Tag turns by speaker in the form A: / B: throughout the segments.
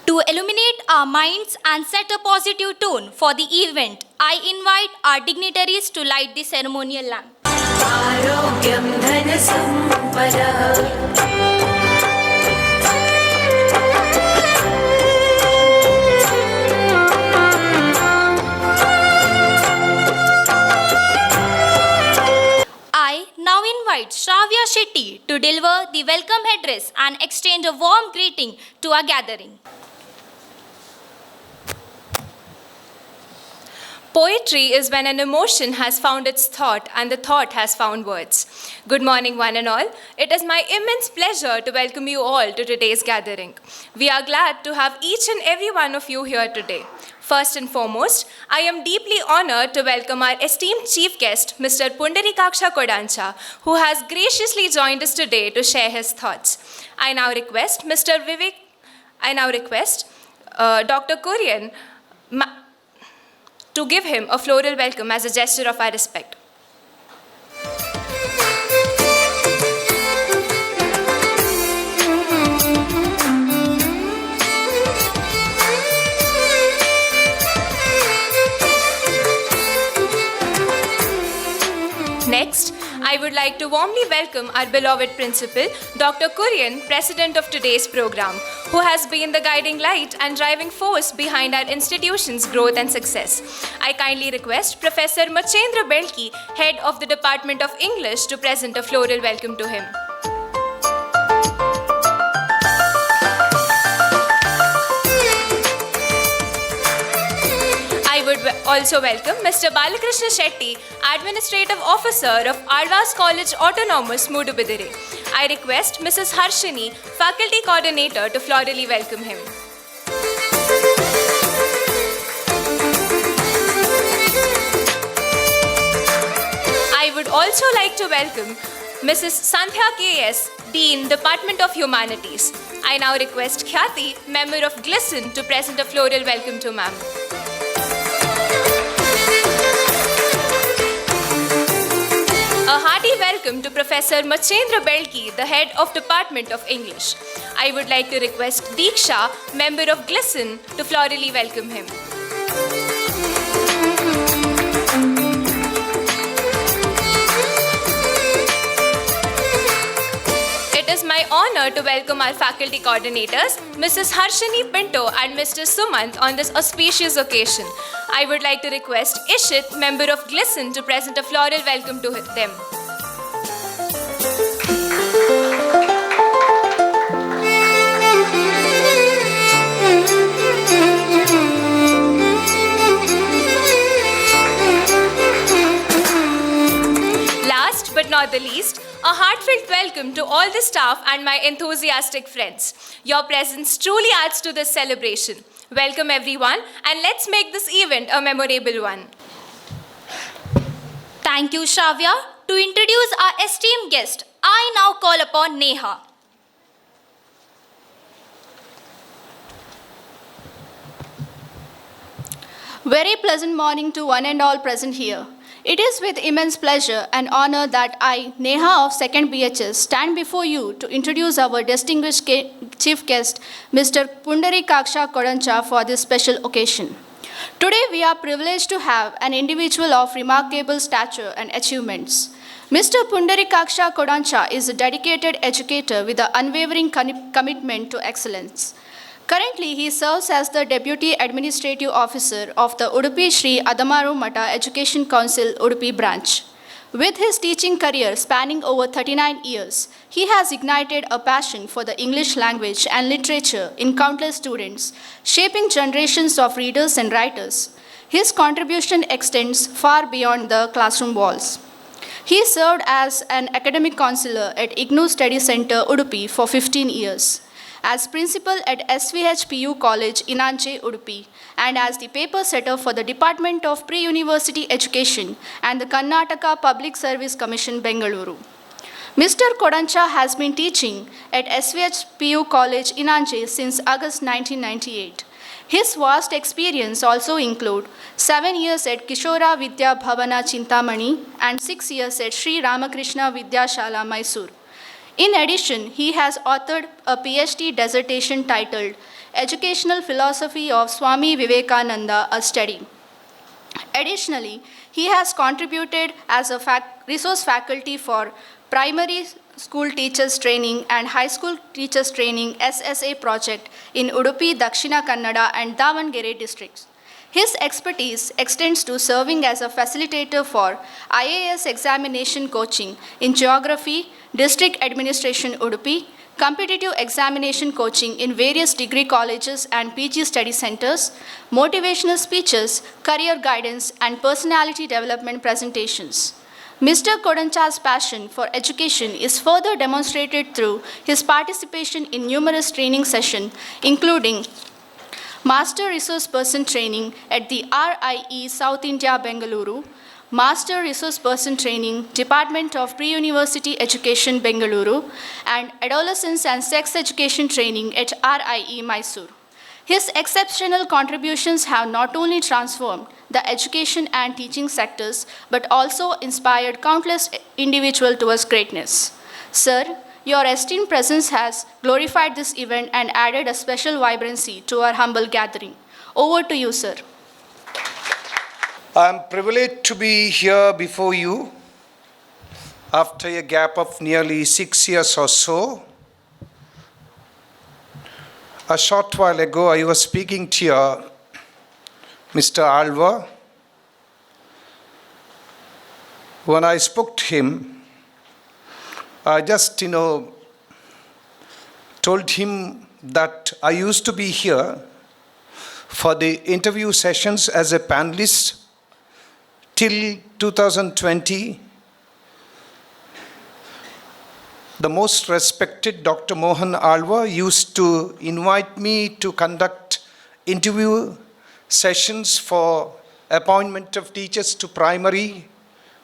A: To illuminate our minds and set a positive tone for the event, I invite our dignitaries to light the ceremonial lamp.
B: आरोग्यं धनसम्पदः
A: I now invite Shravya Shetty to deliver the welcome address and exchange a warm greeting to our gathering.
C: Poetry is when an emotion has found its thought and the thought has found words. Good morning, one and all. It is my immense pleasure to welcome you all to today's gathering. We are glad to have each and every one of you here today. First and foremost, I am deeply honored to welcome our esteemed chief guest, Mr. Pundarikaksha Kodancha, who has graciously joined us today to share his thoughts. I now request Dr. Kurian to give him a floral welcome as a gesture of our respect. Next, I would like to warmly welcome our beloved principal, Dr. Kurian, president of today's program, who has been the guiding light and driving force behind our institution's growth and success. I kindly request Professor Machendra Belki, head of the Department of English, to present a floral welcome to him. I would also welcome Mr. Balakrishna Shetty, Administrative Officer of ALVA'S College Autonomous, Mudubidire. I request Mrs. Harshini, Faculty Coordinator, to florally welcome him. I would also like to welcome Mrs. Sandhya K.S., Dean, Department of Humanities. I now request Khyati, member of GLISTEN, to present a floral welcome to ma'am. A hearty welcome to Professor Machendra Belki, the head of Department of English. I would like to request Deeksha, member of GLISTEN, to florally welcome him. It is my honor to welcome our faculty coordinators, Mrs. Harshini Pinto and Mr. Sumant, on this auspicious occasion. I would like to request Ishit, member of GLISTEN, to present a floral welcome to them. Last but not the least, a heartfelt welcome to all the staff and my enthusiastic friends. Your presence truly adds to this celebration. Welcome everyone, and let's make this event a memorable one.
A: Thank you, Shravya. To introduce our esteemed guest, I now call upon Neha.
D: Very pleasant morning to one and all present here. It is with immense pleasure and honor that I, Neha of 2nd BHS, stand before you to introduce our distinguished chief guest, Mr. Pundarikaksha Kodancha, for this special occasion. Today we are privileged to have an individual of remarkable stature and achievements. Mr. Pundarikaksha Kodancha is a dedicated educator with an unwavering commitment to excellence. Currently, he serves as the Deputy Administrative Officer of the Udupi Sri Adamaru Mata Education Council Udupi branch. With his teaching career spanning over 39 years, he has ignited a passion for the English language and literature in countless students, shaping generations of readers and writers. His contribution extends far beyond the classroom walls. He served as an academic counselor at IGNOU Study Center Udupi for 15 years, as principal at SVHPU College Inanche Udupi, and as the paper setter for the Department of Pre-University Education and the Karnataka Public Service Commission, Bengaluru. Mr. Kodancha has been teaching at SVHPU College Inanche since August 1998. His vast experience also include 7 years at Kishora Vidya Bhavana Chintamani and 6 years at Sri Ramakrishna Vidyashala, Mysore. In addition, he has authored a PhD dissertation titled Educational Philosophy of Swami Vivekananda, a Study. Additionally, he has contributed as a resource faculty for primary school teachers training and high school teachers training SSA project in Udupi, Dakshina Kannada and Davangere districts. His expertise extends to serving as a facilitator for IAS examination coaching in geography, district administration Udupi, competitive examination coaching in various degree colleges and PG study centers, motivational speeches, career guidance, and personality development presentations. Mr. Kodancha's passion for education is further demonstrated through his participation in numerous training sessions, including Master Resource Person Training at the RIE South India, Bengaluru, Master Resource Person Training, Department of Pre-University Education, Bengaluru, and Adolescence and Sex Education Training at RIE, Mysore. His exceptional contributions have not only transformed the education and teaching sectors, but also inspired countless individuals towards greatness. Sir, your esteemed presence has glorified this event and added a special vibrancy to our humble gathering. Over to you, sir.
E: I'm privileged to be here before you after a gap of nearly 6 years or so. A short while ago, I was speaking to your Mr. Alva. When I spoke to him, I just, told him that I used to be here for the interview sessions as a panelist till 2020. The most respected Dr. Mohan Alva used to invite me to conduct interview sessions for appointment of teachers to primary,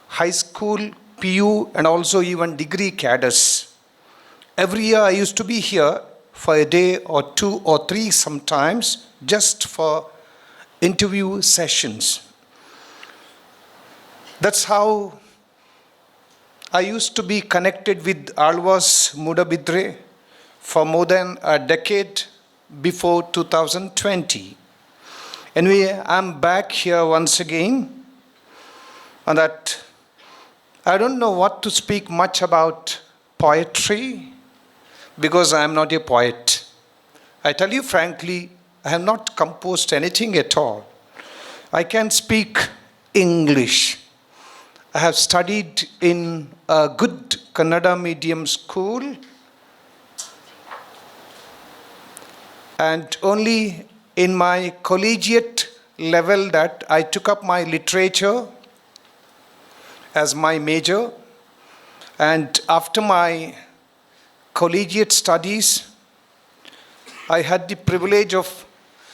E: high school, PU, and also even degree cadres. Every year I used to be here for a day or 2 or 3 sometimes, just for interview sessions. That's how I used to be connected with Alva's Mudabidre for more than a decade before 2020. Anyway, I'm back here once again, and that I don't know what to speak much about poetry because I am not a poet. I tell you frankly, I have not composed anything at all. I can speak English. I have studied in a good Kannada medium school, and only in my collegiate level that I took up my literature as my major. And after my collegiate studies, I had the privilege of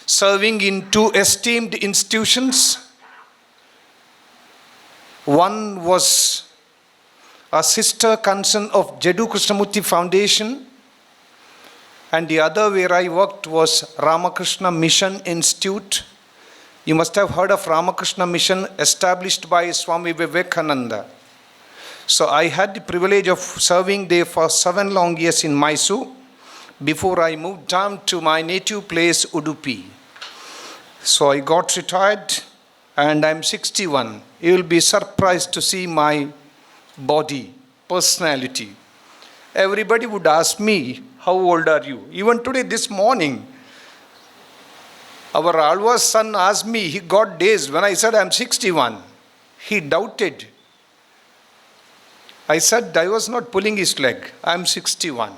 E: serving in 2 esteemed institutions. One was a sister concern of Jedu Krishnamurti Foundation, and the other where I worked was Ramakrishna Mission Institute. You must have heard of Ramakrishna Mission, established by Swami Vivekananda. So I had the privilege of serving there for 7 long years in Mysore before I moved down to my native place, Udupi. So I got retired and I'm 61. You will be surprised to see my body, personality. Everybody would ask me, how old are you? Even today, this morning, our Alva's son asked me, he got dazed when I said I'm 61. He doubted. I said I was not pulling his leg. I'm 61.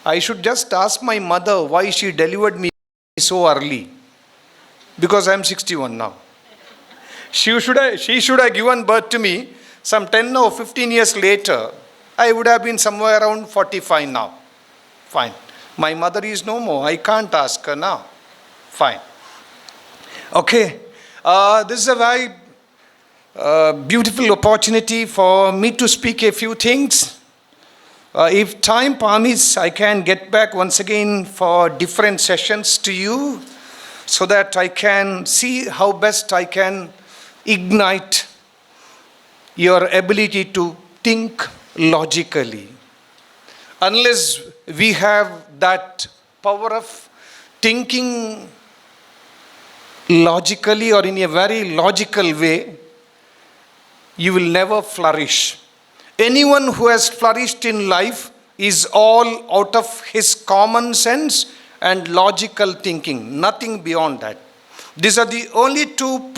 E: I should just ask my mother why she delivered me so early. Because I'm 61 now. She should have given birth to me some 10 or 15 years later. I would have been somewhere around 45 now. Fine. My mother is no more. I can't ask her now. Fine. Okay. This is a very beautiful opportunity for me to speak a few things. If time permits, I can get back once again for different sessions to you so that I can see how best I can ignite your ability to think logically. unless we have that power of thinking logically or in a very logical way, you will never flourish. Anyone who has flourished in life is all out of his common sense and logical thinking, nothing beyond that. These are the only two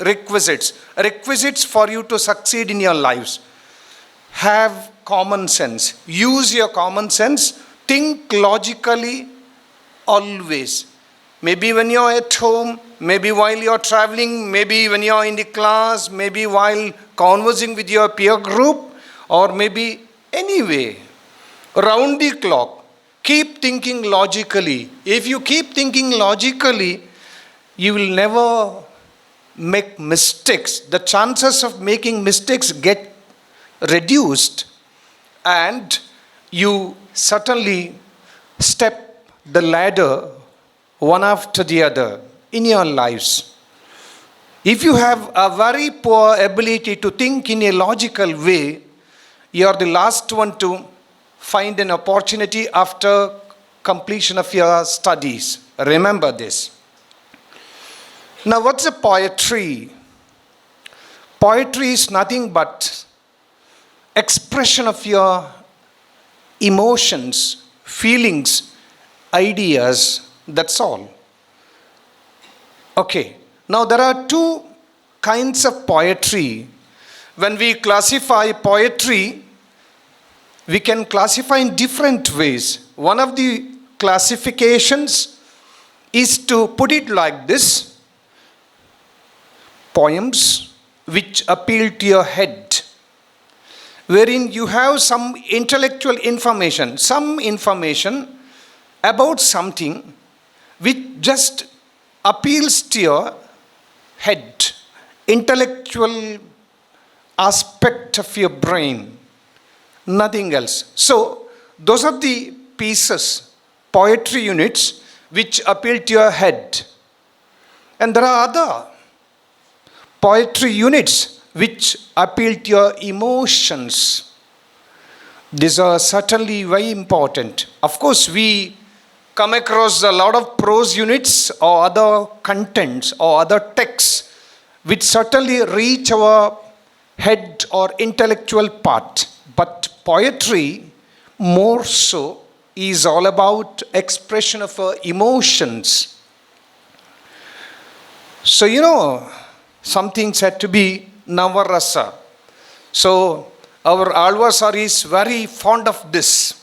E: requisites for you to succeed in your lives. Have common sense. Use your common sense. Think logically always. Maybe when you're at home, maybe while you're traveling, maybe when you're in the class, maybe while conversing with your peer group, or maybe anyway, round the clock. Keep thinking logically. If you keep thinking logically, you will never make mistakes. The chances of making mistakes get reduced, and you certainly step the ladder one after the other in your lives. If you have a very poor ability to think in a logical way, you are the last one to find an opportunity after completion of your studies. Remember this. Now, what's a poetry? Poetry is nothing but expression of your emotions, feelings, ideas. That's all. Okay. Now, there are two kinds of poetry. When we classify poetry, we can classify in different ways. One of the classifications is to put it like this: poems which appeal to your head, wherein you have some intellectual information, some information about something which just appeals to your head, intellectual aspect of your brain, nothing else. So, those are the pieces, poetry units, which appeal to your head. And there are other poetry units which appeal to your emotions. These are certainly very important. Of course, we come across a lot of prose units or other contents or other texts which certainly reach our head or intellectual part. But poetry, more so, is all about expression of emotions. So, something said to be Navarasa. So, our Alvasar is very fond of this.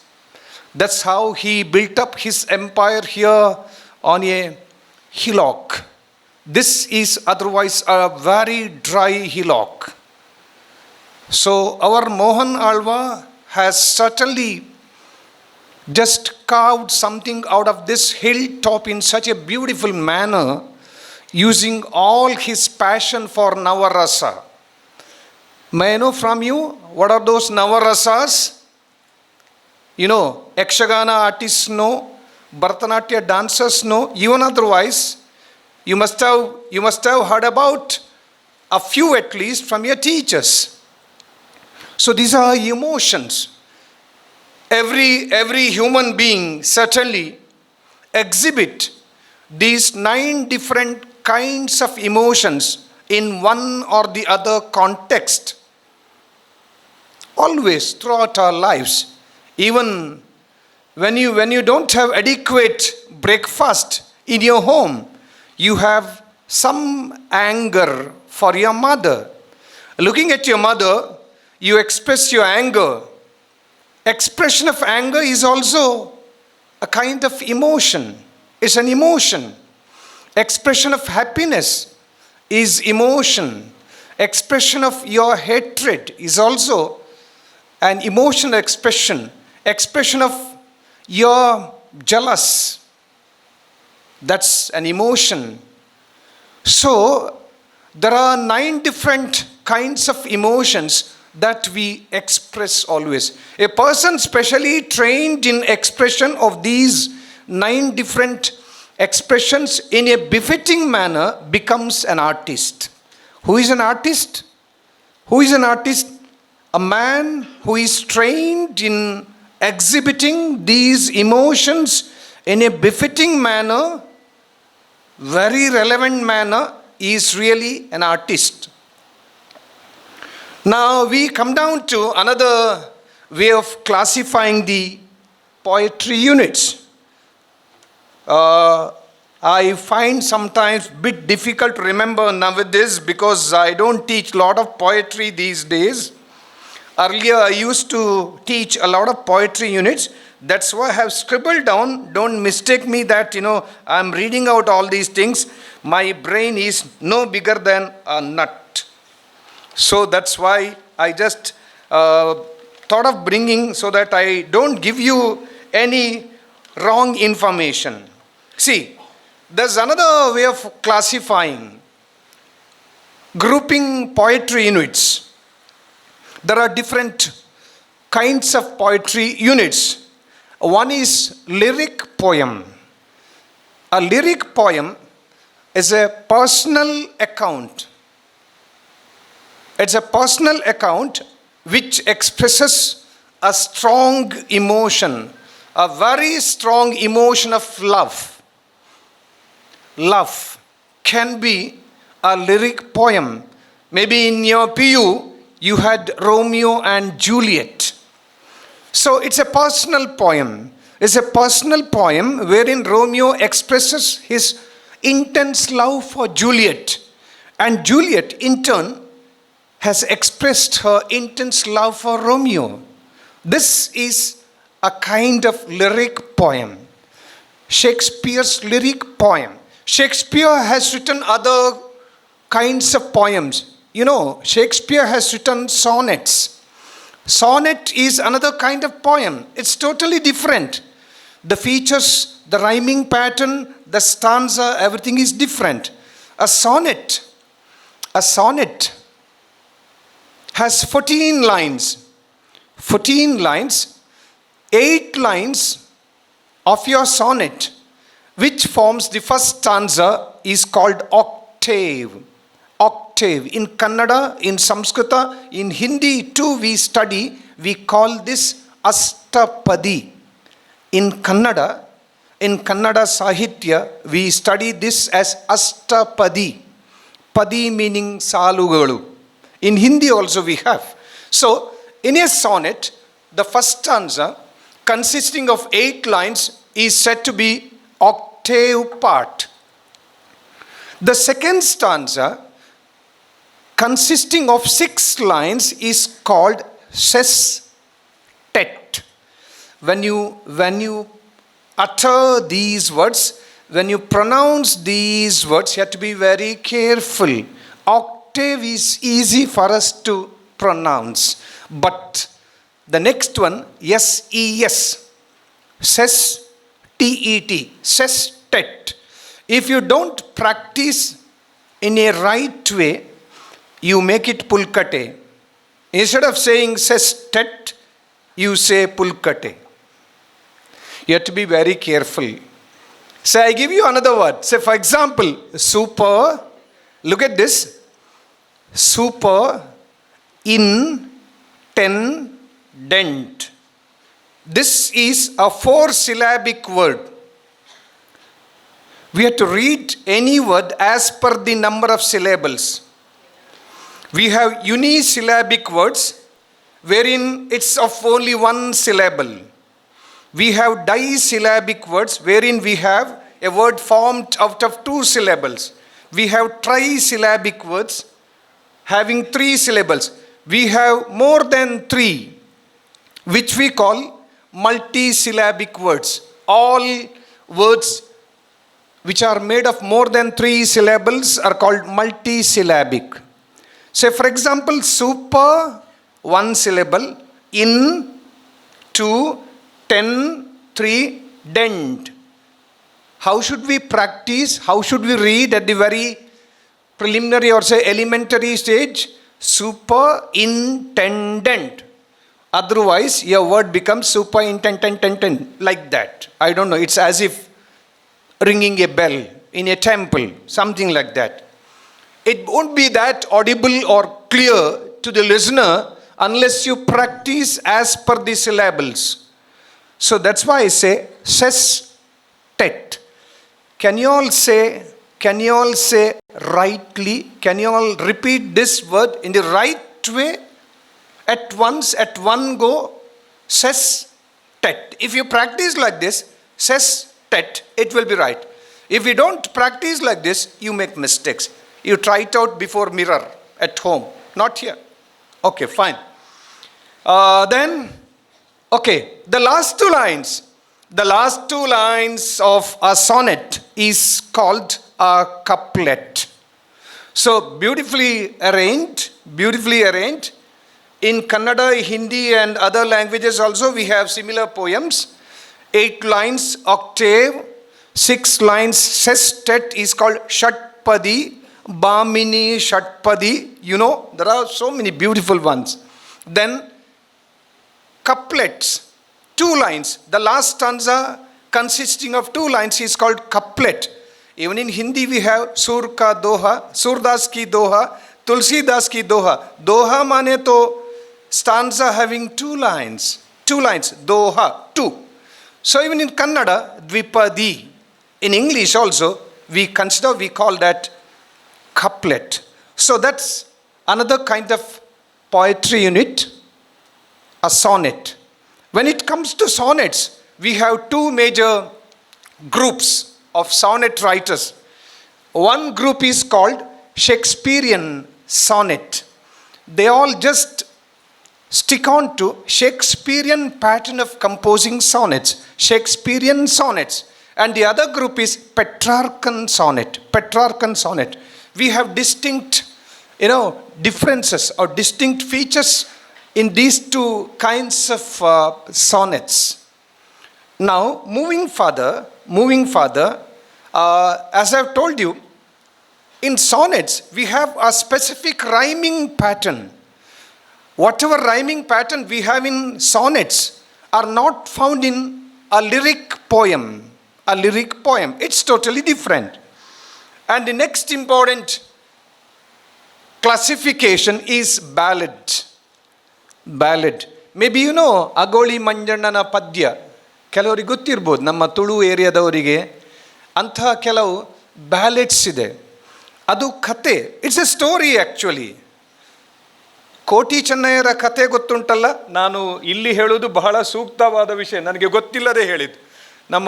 E: That's how he built up his empire here on a hillock. This is otherwise a very dry hillock. So our Mohan Alva has certainly just carved something out of this hilltop in such a beautiful manner, using all his passion for Navarasa. May I know from you, what are those Navarasas? Yakshagana artists know, Bharatanatyam dancers know, even otherwise, you must have heard about a few at least from your teachers. So these are emotions. Every human being certainly exhibit these 9 different kinds of emotions in one or the other context. Always throughout our lives. Even when you don't have adequate breakfast in your home, you have some anger for your mother. Looking at your mother, you express your anger. Expression of anger is also a kind of emotion. It's an emotion. Expression of happiness is emotion. Expression of your hatred is also an emotional expression. Expression of your jealous, that's an emotion. So there are 9 different kinds of emotions that we express always. A person specially trained in expression of these 9 different expressions in a befitting manner becomes an artist. Who is an artist? Who is an artist? A man who is trained in exhibiting these emotions in a befitting manner, very relevant manner, is really an artist. Now we come down to another way of classifying the poetry units. I find sometimes bit difficult to remember nowadays because I don't teach a lot of poetry these days. Earlier I used to teach a lot of poetry units. That's why I have scribbled down. Don't mistake me that, I'm reading out all these things. My brain is no bigger than a nut. So that's why I just thought of bringing so that I don't give you any wrong information. See, there's another way of classifying, grouping poetry units. There are different kinds of poetry units. One is lyric poem. A lyric poem is a personal account. It's a personal account which expresses a strong emotion, a very strong emotion of love. Love can be a lyric poem. Maybe in your PU, you had Romeo and Juliet. So it's a personal poem. It's a personal poem wherein Romeo expresses his intense love for Juliet. And Juliet, in turn, has expressed her intense love for Romeo. This is a kind of lyric poem. Shakespeare's lyric poem. Shakespeare has written other kinds of poems. Shakespeare has written sonnets. Sonnet is another kind of poem. It's totally different. The features, the rhyming pattern, the stanza, everything is different. A sonnet has 14 lines. 14 lines, 8 lines of your sonnet, which forms the first stanza, is called octave. Octave. In Kannada, in Samskrita, in Hindi too we call this Astapadi. In Kannada Sahitya, we study this as Astapadi. Padi meaning Salugalu. In Hindi also we have. So, in a sonnet, the first stanza, consisting of 8 lines, is said to be octave part. The second stanza, consisting of 6 lines, is called sestet. When you utter these words, when you pronounce these words, you have to be very careful. Octave is easy for us to pronounce. But the next one, S-E-S, ses, T-E-T, sestet. If you don't practice in a right way, you make it pulkate. Instead of saying sestet, you say pulkate. You have to be very careful. So I give you another word. Say for example, super, look at this, super, intendent. This is a 4-syllabic word. We have to read any word as per the number of syllables. We have unisyllabic words wherein it's of only 1 syllable. We have disyllabic words wherein we have a word formed out of 2 syllables. We have trisyllabic words having 3 syllables. We have more than 3, which we call multisyllabic words. All words which are made of more than 3 syllables are called multisyllabic. Say for example, super, 1 syllable, in, 2, 10, 3, dent. How should we practice? How should we read at the very preliminary or say elementary stage? Superintendent. Otherwise, your word becomes superintendent, like that. I don't know, it's as if ringing a bell in a temple, something like that. It won't be that audible or clear to the listener unless you practice as per the syllables. So that's why I say sestet. Can you all say rightly? Can you all repeat this word in the right way? At once, at one go, sestet. If you practice like this, sestet, it will be right. If you don't practice like this, you make mistakes. You try it out before mirror at home, not here. Okay, fine. Then, the last two lines. The last two lines of a sonnet is called a couplet. So beautifully arranged. In Kannada, Hindi and other languages also we have similar poems. 8 lines octave, 6 lines sestet is called Shatpadi, Bamini Shatpadi. You know, there are so many beautiful ones. Then couplets, 2 lines. The last stanza consisting of 2 lines is called couplet. Even in Hindi we have Sur ka doha, Surdas ki doha, Tulsidas ki doha. Doha mane to stanza having 2 lines. 2 lines, doha, 2. So even in Kannada, Dvipadi. In English also, we call that couplet. So that's another kind of poetry unit, a sonnet. When it comes to sonnets, we have 2 major groups of sonnet writers. One group is called Shakespearean sonnet. They all just stick on to Shakespearean pattern of composing sonnets, Shakespearean sonnets. And the other group is Petrarchan sonnet. We have distinct, differences or distinct features in these 2 kinds of sonnets. Now, moving further, as I've told you, in sonnets, we have a specific rhyming pattern. Whatever rhyming pattern we have in sonnets are not found in a lyric poem. It's totally different. And the next important classification is ballad. Maybe you know Agoli Manjannana Padya. ಕೆಲವರಿಗೆ ಗೊತ್ತಿರ್ಬೋದು ನಮ್ಮ ತುಳು ಏರಿಯಾದವರಿಗೆ ಅಂತಹ ಕೆಲವು ballots ಇದೆ. ಅದು ಕತೆ, it's A story actually. ಕೋಟಿ ಚೆನ್ನಯ್ಯರ ಕತೆ ಗೊತ್ತುಂಟಲ್ಲ, ನಾನು ಇಲ್ಲಿ ಹೇಳೋದು ಬಹಳ ಸೂಕ್ತವಾದ ವಿಷಯ, ನನಗೆ ಗೊತ್ತಿಲ್ಲದೆ ಹೇಳಿದ್ದು. ನಮ್ಮ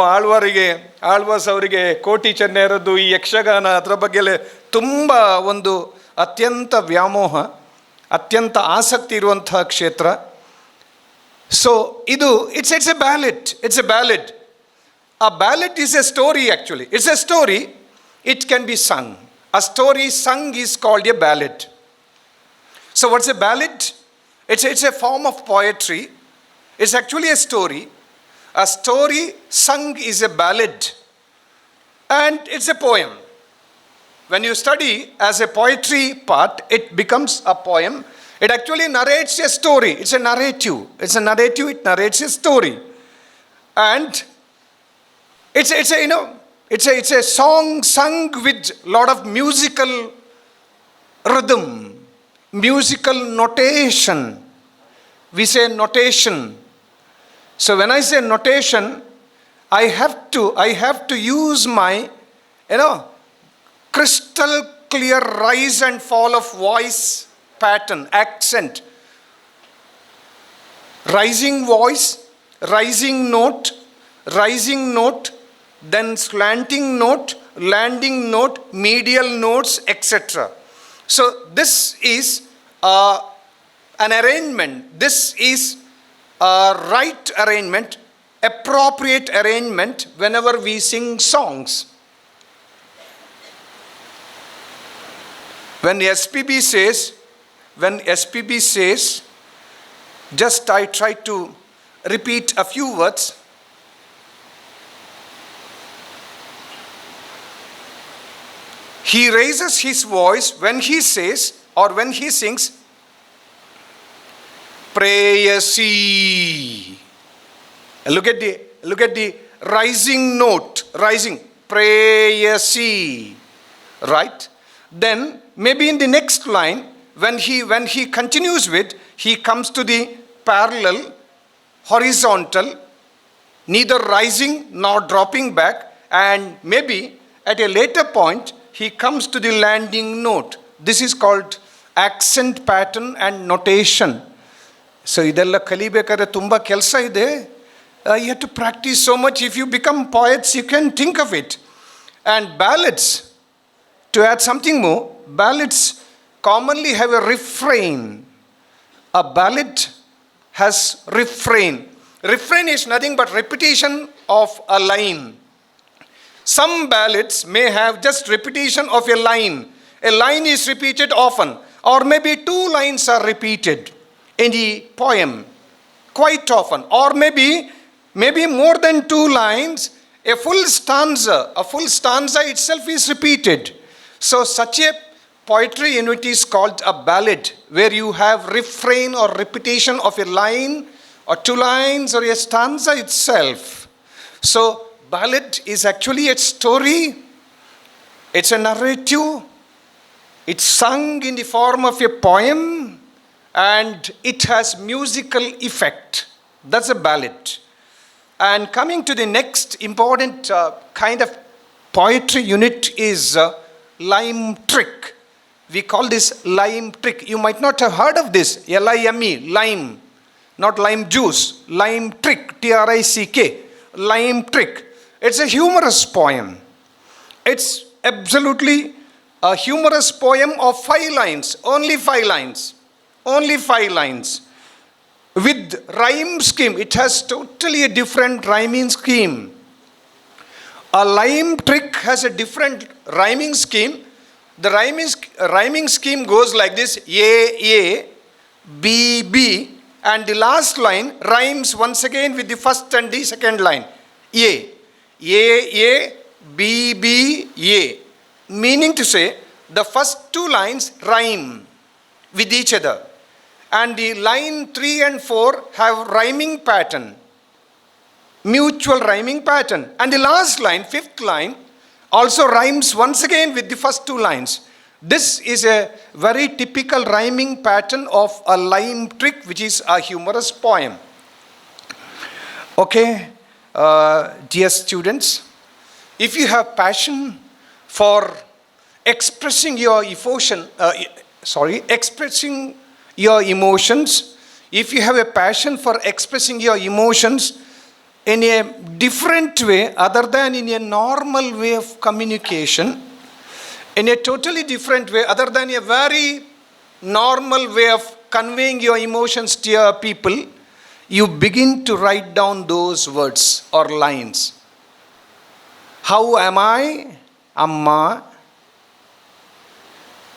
E: ಆಳ್ವಾಸ್ ಅವರಿಗೆ ಕೋಟಿ ಚೆನ್ನಯ್ಯರದ್ದು ಈ ಯಕ್ಷಗಾನ ಅದರ ಬಗ್ಗೆ ತುಂಬ ಒಂದು ಅತ್ಯಂತ ವ್ಯಾಮೋಹ, ಅತ್ಯಂತ ಆಸಕ್ತಿ ಇರುವಂತಹ ಕ್ಷೇತ್ರ. ಸೊ ಇದು it's A ballot. A ballad is a story actually. It's a story. It can be sung. A story sung is called a ballad. So what's a ballad? It's a form of poetry. It's actually a story. A story sung is a ballad. And it's a poem. When you study as a poetry part, it becomes a poem. It actually narrates a story. It's a narrative. It narrates a story. And it's a song sung with lot of musical rhythm, musical notation. We say notation. So when I say notation, I have to use my crystal clear rise and fall of voice pattern, accent. Rising voice, rising note, then slanting note, landing note, medial notes, etc. So this is an arrangement. This is a right arrangement, appropriate arrangement whenever we sing songs. When SPB says, just I try to repeat a few words. He raises his voice when he says or when he sings, Prayasi. Look at the rising note, rising, Prayasi, right? Then maybe in the next line, when he continues with, he comes to the parallel, horizontal, neither rising nor dropping back, and maybe at a later point he comes to the landing note. This is called accent pattern and notation. So ಇದೆಲ್ಲ ಕಲಿಬೇಕಾದ್ರೆ ತುಂಬ ಕೆಲಸ ಇದೆ. You have to practice so much. If you become poets, you can think of it. And ballads, to add something more, ballads commonly have a refrain. A ballad has refrain. Refrain is nothing but repetition of a line. Some ballads may have just repetition of a line. A line is repeated often, or maybe two lines are repeated in the poem quite often, or maybe more than two lines. A full stanza itself is repeated. So such a poetry unit is called a ballad, where you have refrain or repetition of a line or two lines or a stanza itself. So ballad is actually a story. It's a narrative. It's sung in the form of a poem, and it has musical effect. That's a ballad. And coming to the next important kind of poetry unit is lime trick. We call this lime trick. You might not have heard of this. L-I-M-E, lime. Not lime juice. Lime trick, T-R-I-C-K. Lime trick. It's a humorous poem. It's absolutely a humorous poem of 5 lines. Only 5 lines. Only 5 lines. With rhyme scheme. It has totally a different rhyming scheme. A lime trick has a different rhyming scheme. The rhyming scheme goes like this: A, B, B, and the last line rhymes once again with the first and the second line. A, B, B, A. Meaning to say, the first 2 lines rhyme with each other. And the line 3 and 4 have rhyming pattern. Mutual rhyming pattern. And the last line, 5th line, also rhymes once again with the first 2 lines. This is a very typical rhyming pattern of a lime trick, which is a humorous poem. Okay, dear students, if you have passion for expressing your emotions, if you have a passion for expressing your emotions in a different way other than in a normal way of communication, in a totally different way other than a very normal way of conveying your emotions to your people, you begin to write down those words or lines. How am I? Amma.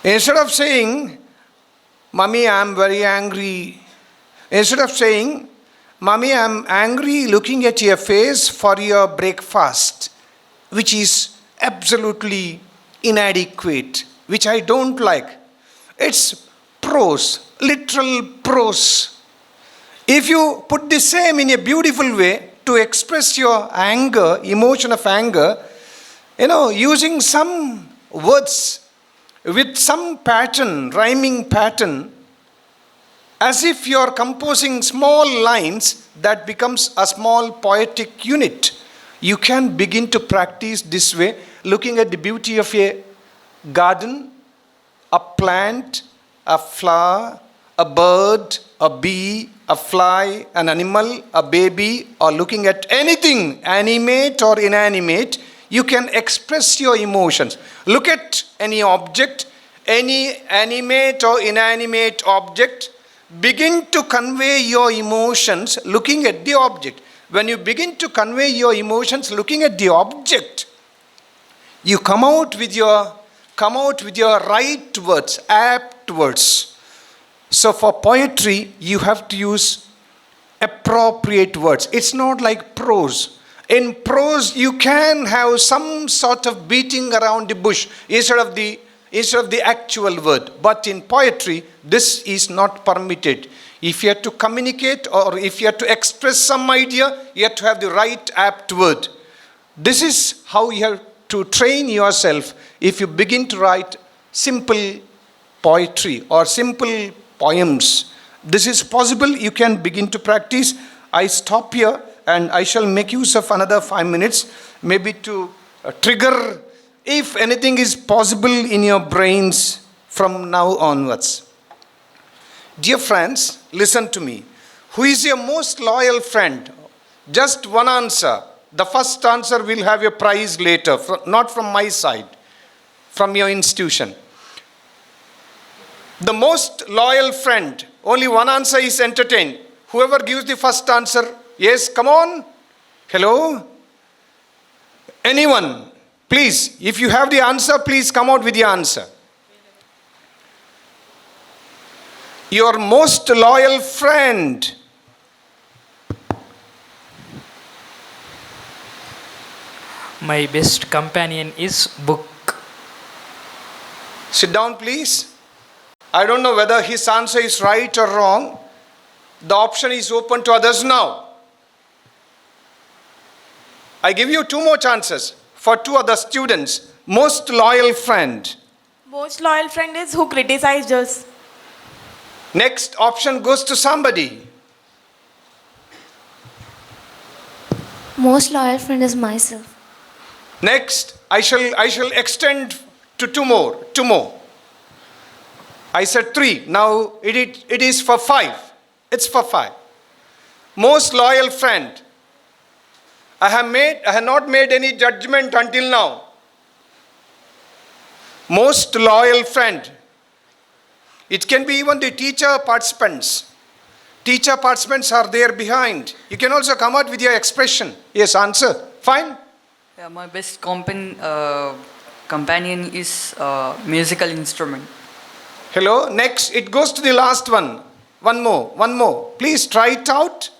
E: Instead of saying, Mummy, I am very angry. Instead of saying, Mummy, I am angry looking at your face for your breakfast, which is absolutely inadequate, which I don't like. It's prose, literal prose. If you put the same in a beautiful way to express your anger, emotion of anger, using some words with some pattern, rhyming pattern, as if you are composing small lines that becomes a small poetic unit. You can begin to practice this way, looking at the beauty of a garden, a plant, a flower, a bird, a bee, a fly, an animal, a baby, or looking at anything, animate or inanimate. You can express your emotions. Look at any object, any animate or inanimate object. Begin to convey your emotions looking at the object. When you begin to convey your emotions looking at the object, you come out with your right words, apt words. So for poetry, you have to use appropriate words. It's not like prose. In prose, you can have some sort of beating around the bush instead of the actual word. But in poetry, this is not permitted. If you have to communicate or if you have to express some idea, you have to have the right apt word. This is how you have to train yourself if you begin to write simple poetry or simple poems. This is possible. You can begin to practice. I stop here. and I shall make use of another 5 minutes, maybe to trigger if anything is possible in your brains from now onwards. Dear friends, listen to me. Who is your most loyal friend? Just one answer. The first answer will have a prize later, not from my side, from your institution. The most loyal friend, only one answer is entertained. Whoever gives the first answer, yes, come on. Hello? Anyone? Please, if you have the answer, please come out with the answer. Your most loyal friend.
F: My best companion is book.
E: Sit down, please. I don't know whether his answer is right or wrong. The option is open to others now. I give you 2 more chances for 2 other students. Most loyal friend.
G: Most loyal friend is who criticized us.
E: Next option goes to somebody.
H: Most loyal friend is myself.
E: Next, I shall extend to 2 more. 2 more. I said 3. Now it is for 5. It's for 5. Most loyal friend. I have not made any judgment until now. Most loyal friend. It can be even the teacher participants. Teacher participants are there behind. You can also come out with your expression. Yes, answer. Fine.
I: Yeah, my best companion is musical instrument.
E: Hello. Next, it goes to the last one. One more. Please try it out.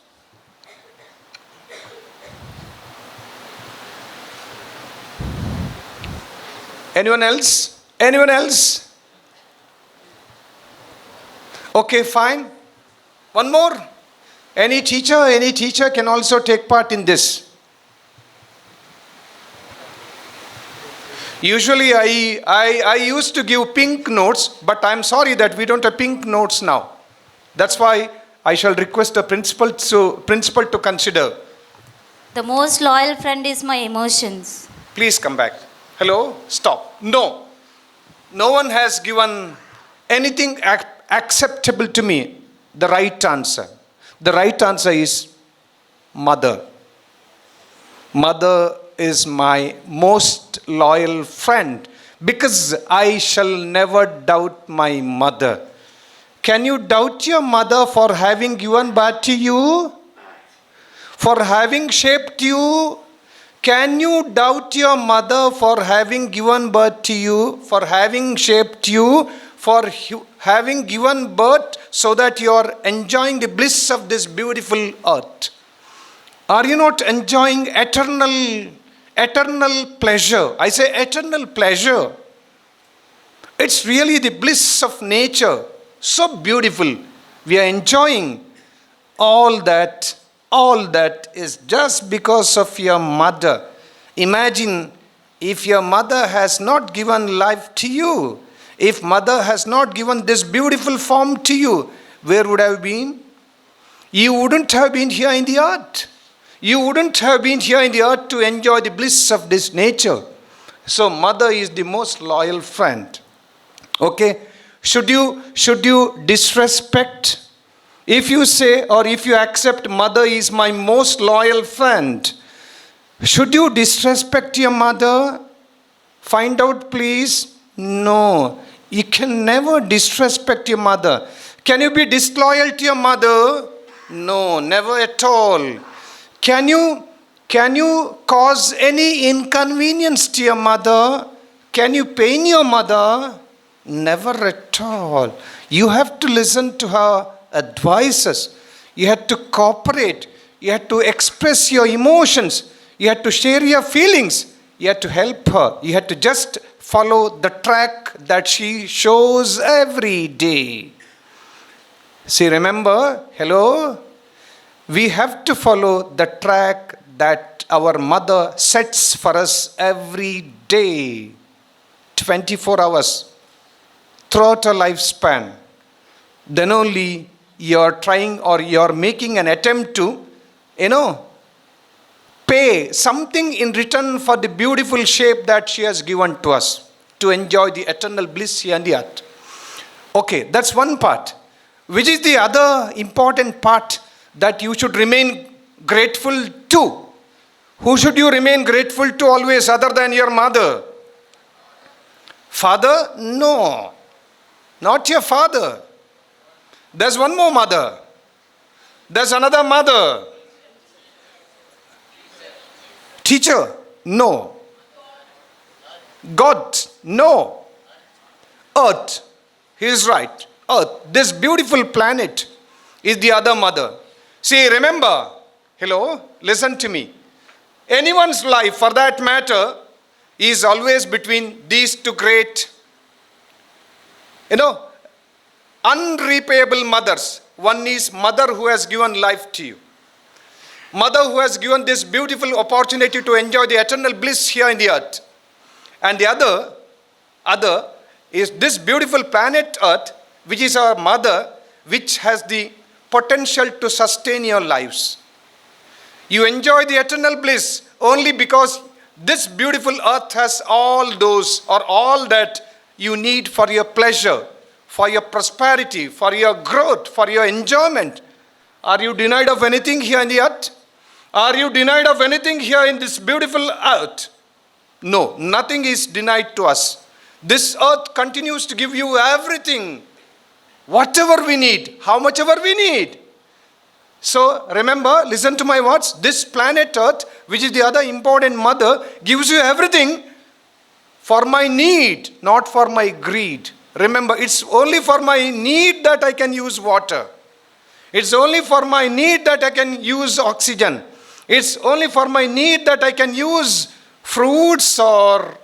E: Anyone else? Anyone else? Okay, fine. One more. Any teacher can also take part in this. Usually I used to give pink notes, but I'm sorry that we don't have pink notes now. That's why I shall request the principal to consider.
H: The most loyal friend is my emotions.
E: Please come back. Hello? Stop. No. No one has given anything acceptable to me. The right answer. The right answer is mother. Mother is my most loyal friend because I shall never doubt my mother. Can you doubt your mother for having given birth to you? For having shaped you? Can you doubt your mother for having given birth to you? For having shaped you? For having given birth so that you are enjoying the bliss of this beautiful earth? Are you not enjoying eternal pleasure? I say eternal pleasure. It's really the bliss of nature. So beautiful. We are enjoying all that is just because of your mother. Imagine if your mother has not given life to you. If mother has not given this beautiful form to you, where would I have been? You wouldn't have been here in the earth. You wouldn't have been here in the earth to enjoy the bliss of this nature. So mother is the most loyal friend. Okay? Should you disrespect? If you say or if you accept mother is my most loyal friend, should you disrespect your mother? Find out, please. No. You can never disrespect your mother. Can you be disloyal to your mother? No, never at all. Can you cause any inconvenience to your mother? Can you pain your mother? Never at all. You have to listen to her advices. You have to cooperate. You have to express your emotions. You have to share your feelings. You have to help her. You have to just follow the track that she shows every day. See, remember, hello? We have to follow the track that our mother sets for us every day, 24 hours, throughout her lifespan. Then only you're trying or you're making an attempt to, pay something in return for the beautiful shape that she has given to us to enjoy the eternal bliss here on the earth. Okay, that's one part. Which is the other important part that you should remain grateful to? Who should you remain grateful to always other than your mother? Father? No, not your father. There's one more mother. There's another mother. Teacher? No. God? No. Earth? He is right. Earth, this beautiful planet, is the other mother. See, remember, hello, listen to me. Anyone's life, for that matter, is always between these two great, unrepayable mothers. One is mother who has given life to you. Mother who has given this beautiful opportunity to enjoy the eternal bliss here in the earth. And the other is this beautiful planet Earth, which is our mother, which has the potential to sustain your lives. You enjoy the eternal bliss only because this beautiful earth has all those or all that you need for your pleasure, for your prosperity, for your growth, for your enjoyment. Are you denied of anything here on the earth? Are you denied of anything here in this beautiful earth? No, nothing is denied to us. This earth continues to give you everything, whatever we need, how much ever we need. So remember, listen to my words. This planet Earth, which is the other important mother, gives you everything for my need, not for my greed. Remember, it's only for my need that I can use water. It's only for my need that I can use oxygen. It's only for my need that I can use fruits or,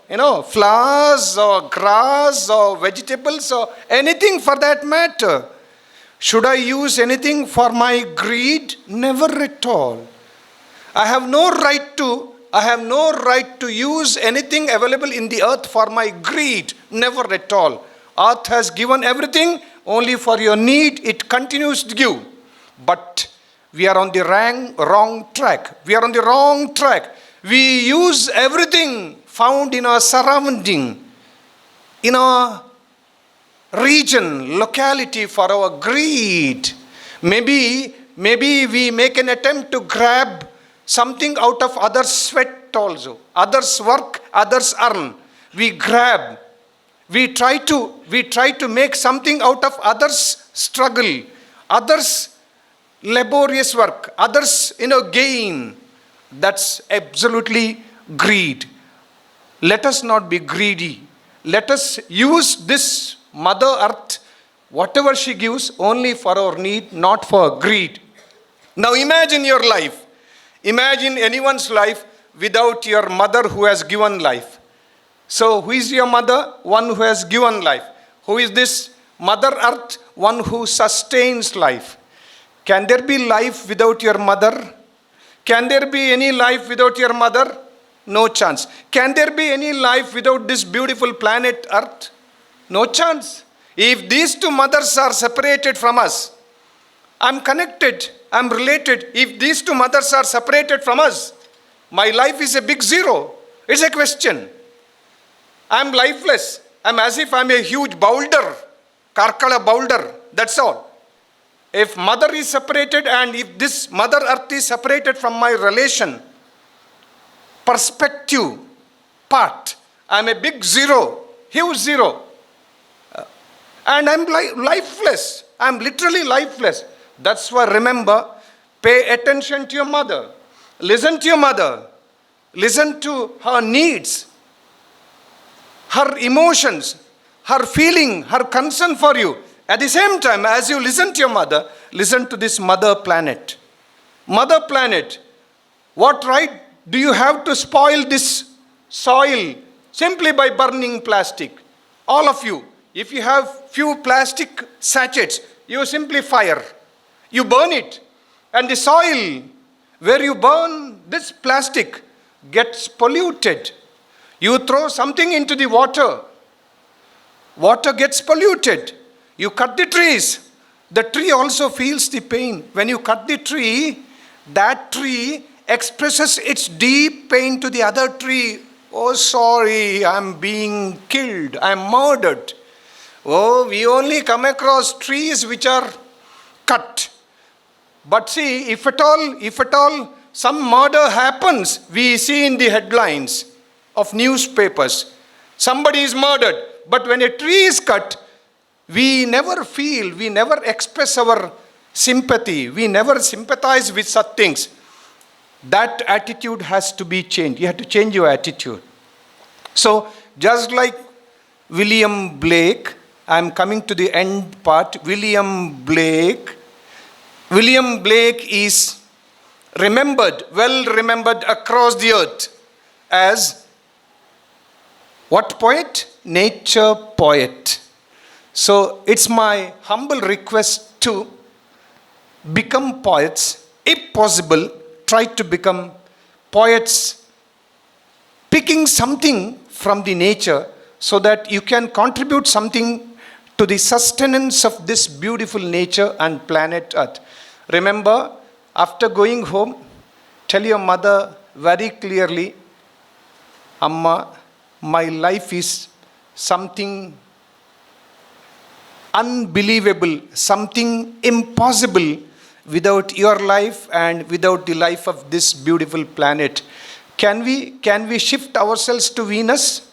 E: flowers or grass or vegetables or anything for that matter. Should I use anything for my greed? Never at all. I have no right to use anything available in the earth for my greed. Never at all. Earth has given everything only for your need. It continues to give. But we are on the wrong track. We are on the wrong track. We use everything found in our surrounding, in our region, locality for our greed. Maybe we make an attempt to grab something out of others' sweat also. Others work, others earn. We grab. We try to make something out of others' struggle, others' laborious work, others, gain. That's absolutely greed. Let us not be greedy. Let us use this Mother Earth, whatever she gives, only for our need, not for greed. Now imagine your life. Imagine anyone's life without your mother who has given life. So who is your mother? One who has given life. Who is this Mother Earth? One who sustains life. Can there be life without your mother? Can there be any life without your mother? No chance. Can there be any life without this beautiful planet Earth? No chance. If these two mothers are separated from us, I'm connected, I'm related. If these two mothers are separated from us, my life is a big zero. It's a question. I'm lifeless. I'm as if I'm a huge boulder, Karkala boulder, that's all. If mother is separated and if this Mother Earth is separated from my relation, perspective, part, I'm a big zero, huge zero. And I'm lifeless. I'm literally lifeless. That's why remember, pay attention to your mother. Listen to your mother. Listen to her needs, her emotions, her feeling, her concern for you. At the same time, as you listen to your mother, listen to this mother planet. Mother planet, what right do you have to spoil this soil simply by burning plastic? All of you, if you have few plastic sachets, you simply fire. You burn it. And the soil where you burn this plastic gets polluted. You throw something into the water. Water gets polluted. You cut the tree also feels the pain. When you cut the tree, that tree expresses its deep pain to the other tree. Oh, sorry, I'm being killed, I'm murdered. Oh, we only come across trees which are cut. But see, if at all some murder happens, we see in the headlines of newspapers, somebody is murdered. But when a tree is cut, we never feel, we never express our sympathy, we never sympathize with such things. That attitude has to be changed. You have to change your attitude. So, just like William Blake, I'm coming to the end part. William Blake is well remembered across the earth as what poet? Nature poet. So it's my humble request to become poets. If possible, try to become poets, picking something from the nature so that you can contribute something to the sustenance of this beautiful nature and planet Earth. Remember, after going home, tell your mother very clearly, Amma, my life is something unbelievable, something impossible without your life and without the life of this beautiful planet. Can we shift ourselves to Venus?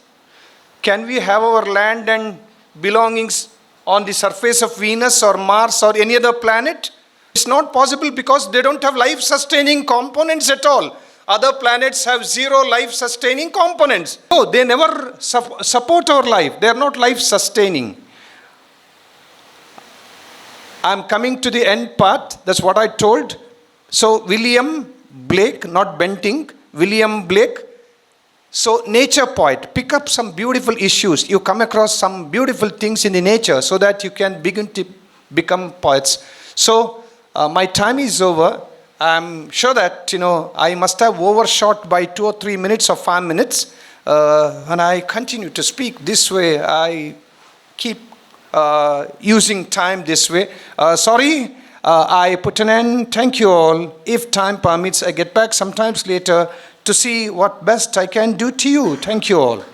E: Can we have our land and belongings on the surface of Venus or Mars or any other planet? It's not possible because they don't have life-sustaining components at all. Other planets have zero life-sustaining components. No, they never support our life. They are not life-sustaining. I'm coming to the end part. That's what I told. So William Blake, not Bentinck, William Blake. So nature poet, pick up some beautiful issues. You come across some beautiful things in the nature so that you can begin to become poets. So my time is over. I'm sure that, I must have overshot by 2 or 3 minutes or 5 minutes. When I continue to speak this way, I keep using time this way. Sorry, I put an end. Thank you all. If time permits, I get back sometimes later to see what best I can do to you. Thank you all.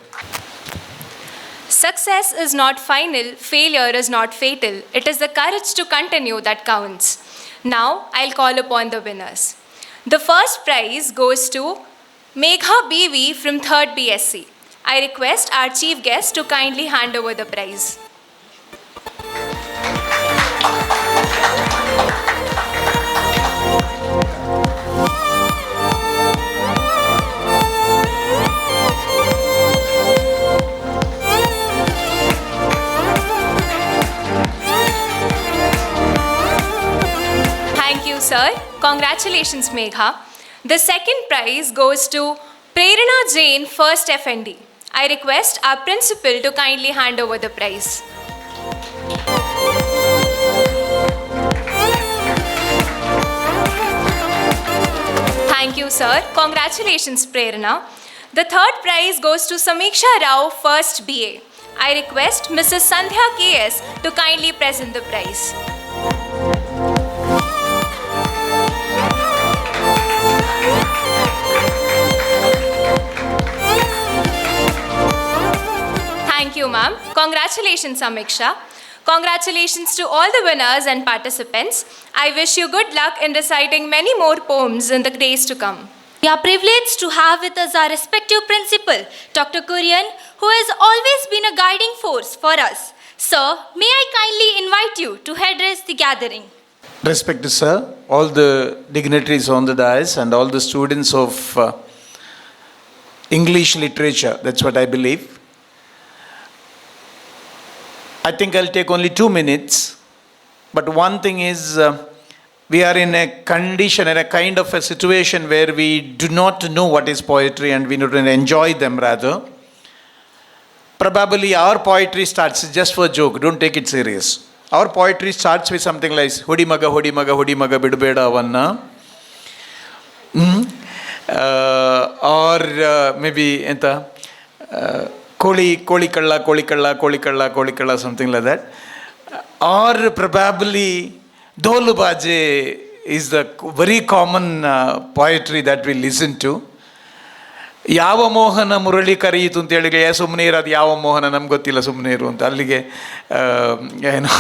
C: Success is not final, failure is not fatal. It is the courage to continue that counts. Now, I'll call upon the winners. The first prize goes to Megha BV from 3rd BSc. I request our chief guest to kindly hand over the prize. Thank you, sir. Congratulations, Megha. The second prize goes to Prerana Jain, 1st FND. I request our principal to kindly hand over the prize. Thank you, sir. Congratulations, Prerana. The third prize goes to Samiksha Rao, 1st BA. I request Mrs. Sandhya KS to kindly present the prize. Thank you, ma'am. Congratulations, Samiksha. Congratulations to all the winners and participants. I wish you good luck in reciting many more poems in the days to come.
A: We are privileged to have with us our respective principal, Dr. Kurian, who has always been a guiding force for us. Sir, may I kindly invite you to address the gathering.
J: Respected sir, all the dignitaries on the dais and all the students of English literature, that's what I believe. I think I'll take only 2 minutes, but one thing is we are in a condition, in a kind of a situation where we do not know what is poetry and we don't enjoy them rather. Probably our poetry starts just for a joke, don't take it serious. Our poetry starts with something like Hodi maga bidubeda avanna. Or maybe Koli kalla, something like that. Or probably Dolu baje is the very common poetry that we listen to. ಯಾವ ಮೋಹನ ಮುರಳಿ ಕರೆಯಿತು ಅಂತ ಹೇಳಿದ್ರೆ ಸುಮ್ಮನೆ ಇರೋದು ಯಾವ ಮೋಹನ ನಮ್ಗೆ ಗೊತ್ತಿಲ್ಲ ಸುಮ್ಮನೆ ಇರು ಅಂತ ಅಲ್ಲಿಗೆ ಏನೋ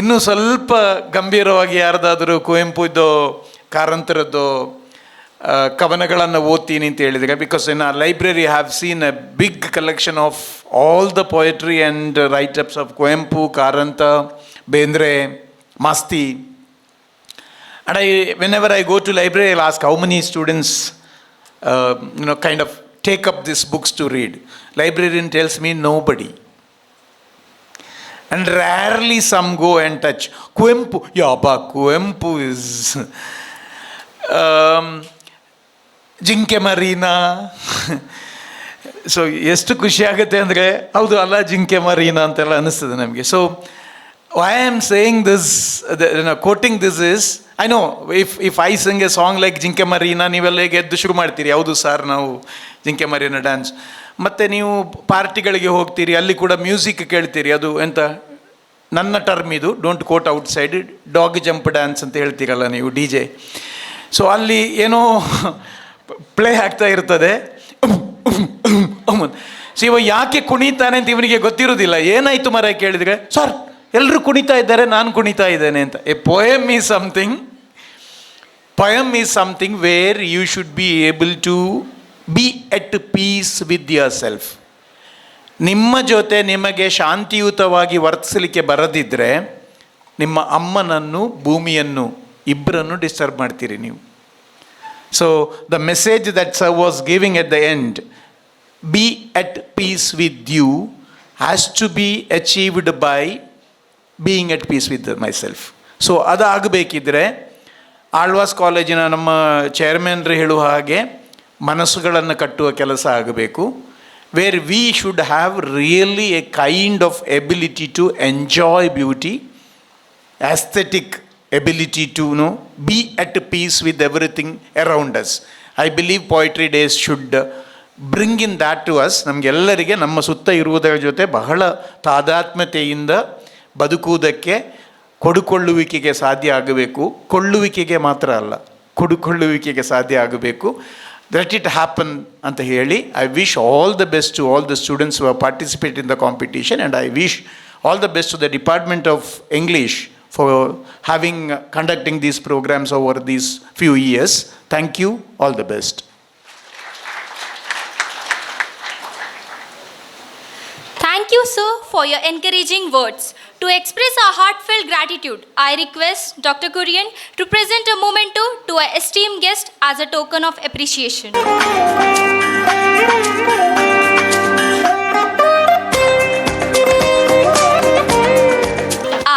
J: ಇನ್ನೂ ಸ್ವಲ್ಪ ಗಂಭೀರವಾಗಿ ಯಾರ್ದಾದರೂ ಕುವೆಂಪುದ್ದು ಕಾರಂತರದ್ದು ಕವನಗಳನ್ನು ಓದ್ತೀನಿ ಅಂತ ಹೇಳಿದರೆ because in a library have seen a big collection of all the poetry and writeups of Kuvempu, Karanth, Bendre, Masti. And whenever I go to library, I'll ask how many students kind of take up these books to read. Librarian tells me nobody. And rarely some go and touch. Kuempu, Kuempu is ಜಿಂಕೆ Marina. So ಎಷ್ಟು ಖುಷಿ ಆಗುತ್ತೆ ಅಂದರೆ ಹೌದು ಅಲ್ಲ ಜಿಂಕೆ ಮರೀನಾ ಅಂತೆಲ್ಲ ಅನ್ನಿಸ್ತದೆ ನಮಗೆ. So why I am saying this, quoting this is, I know if I sing a song like ಜಿಂಕೆ ಮರೀನಾ ನೀವೆಲ್ಲ ಹೇಗೆ ಎದ್ದು ಶುರು ಮಾಡ್ತೀರಿ, ಹೌದು ಸರ್ ನಾವು ಜಿಂಕೆ ಮರೀನಾ ಡ್ಯಾನ್ಸ್. ಮತ್ತು ನೀವು ಪಾರ್ಟಿಗಳಿಗೆ ಹೋಗ್ತೀರಿ, ಅಲ್ಲಿ ಕೂಡ ಮ್ಯೂಸಿಕ್ ಕೇಳ್ತೀರಿ, ಅದು ಎಂತ ನನ್ನ ಟರ್ಮ್ ಇದು, don't quote outside, dog jump dance ಅಂತ ಹೇಳ್ತೀರಲ್ಲ ನೀವು, ಡಿ ಜೆ. ಸೊ ಅಲ್ಲಿ ಏನೋ ಪ್ಲೇ ಆಗ್ತಾ ಇರ್ತದೆ. ಸೊ ಇವ ಯಾಕೆ ಕುಣಿತಾನೆ ಅಂತ ಇವನಿಗೆ ಗೊತ್ತಿರೋದಿಲ್ಲ. ಏನಾಯಿತು ಮರ ಕೇಳಿದರೆ, ಸರ್ ಎಲ್ಲರೂ ಕುಣಿತಾ ಇದ್ದಾರೆ, ನಾನು ಕುಣಿತಾ ಇದ್ದೇನೆ ಅಂತ. A poem is something where you should be able to be at peace with yourself. ನಿಮ್ಮ ಜೊತೆ ನಿಮಗೆ ಶಾಂತಿಯುತವಾಗಿ ವರ್ತಿಸಲಿಕ್ಕೆ ಬರದಿದ್ದರೆ ನಿಮ್ಮ ಅಮ್ಮನನ್ನು, ಭೂಮಿಯನ್ನು, ಇಬ್ಬರನ್ನು ಡಿಸ್ಟರ್ಬ್ ಮಾಡ್ತೀರಿ ನೀವು. So the message that sir was giving at the end, be at peace with you, has to be achieved by being at peace with myself. So ಅದಾಗಬೇಕಿದ್ರೆ ಆಳ್ವಾಸ್ ಕಾಲೇಜಿನ ನಮ್ಮ ಚೇರ್ಮನ್ರು ಹೇಳುವ ಹಾಗೆ ಮನಸ್ಸುಗಳನ್ನು ಕಟ್ಟುವ ಕೆಲಸ ಆಗಬೇಕು. Where we should have really a kind of ability to enjoy beauty, aesthetic ability to be at peace with everything around us. I believe Poetry Days should bring in that to us. ನಮಗೆಲ್ಲರಿಗೆ ನಮ್ಮ ಸುತ್ತ ಇರುವುದರ ಜೊತೆ ಬಹಳ ತಾದಾತ್ಮ್ಯತೆಯಿಂದ ಬದುಕುವುದಕ್ಕೆ, ಕೊಡುಕೊಳ್ಳುವಿಕೆಗೆ ಸಾಧ್ಯ ಆಗಬೇಕು. ಕೊಳ್ಳುವಿಕೆಗೆ ಮಾತ್ರ ಅಲ್ಲ, ಕೊಡುಕೊಳ್ಳುವಿಕೆಗೆ ಸಾಧ್ಯ ಆಗಬೇಕು. Let it happen ಅಂತ ಹೇಳಿ I wish all the best to all the students who have participated in the competition, and I wish all the best to the Department of English for conducting these programs over these few years. Thank you. All the best.
A: Thank you, sir, for your encouraging words. To express our heartfelt gratitude, I request Dr. Kurian to present a memento to our esteemed guest as a token of appreciation.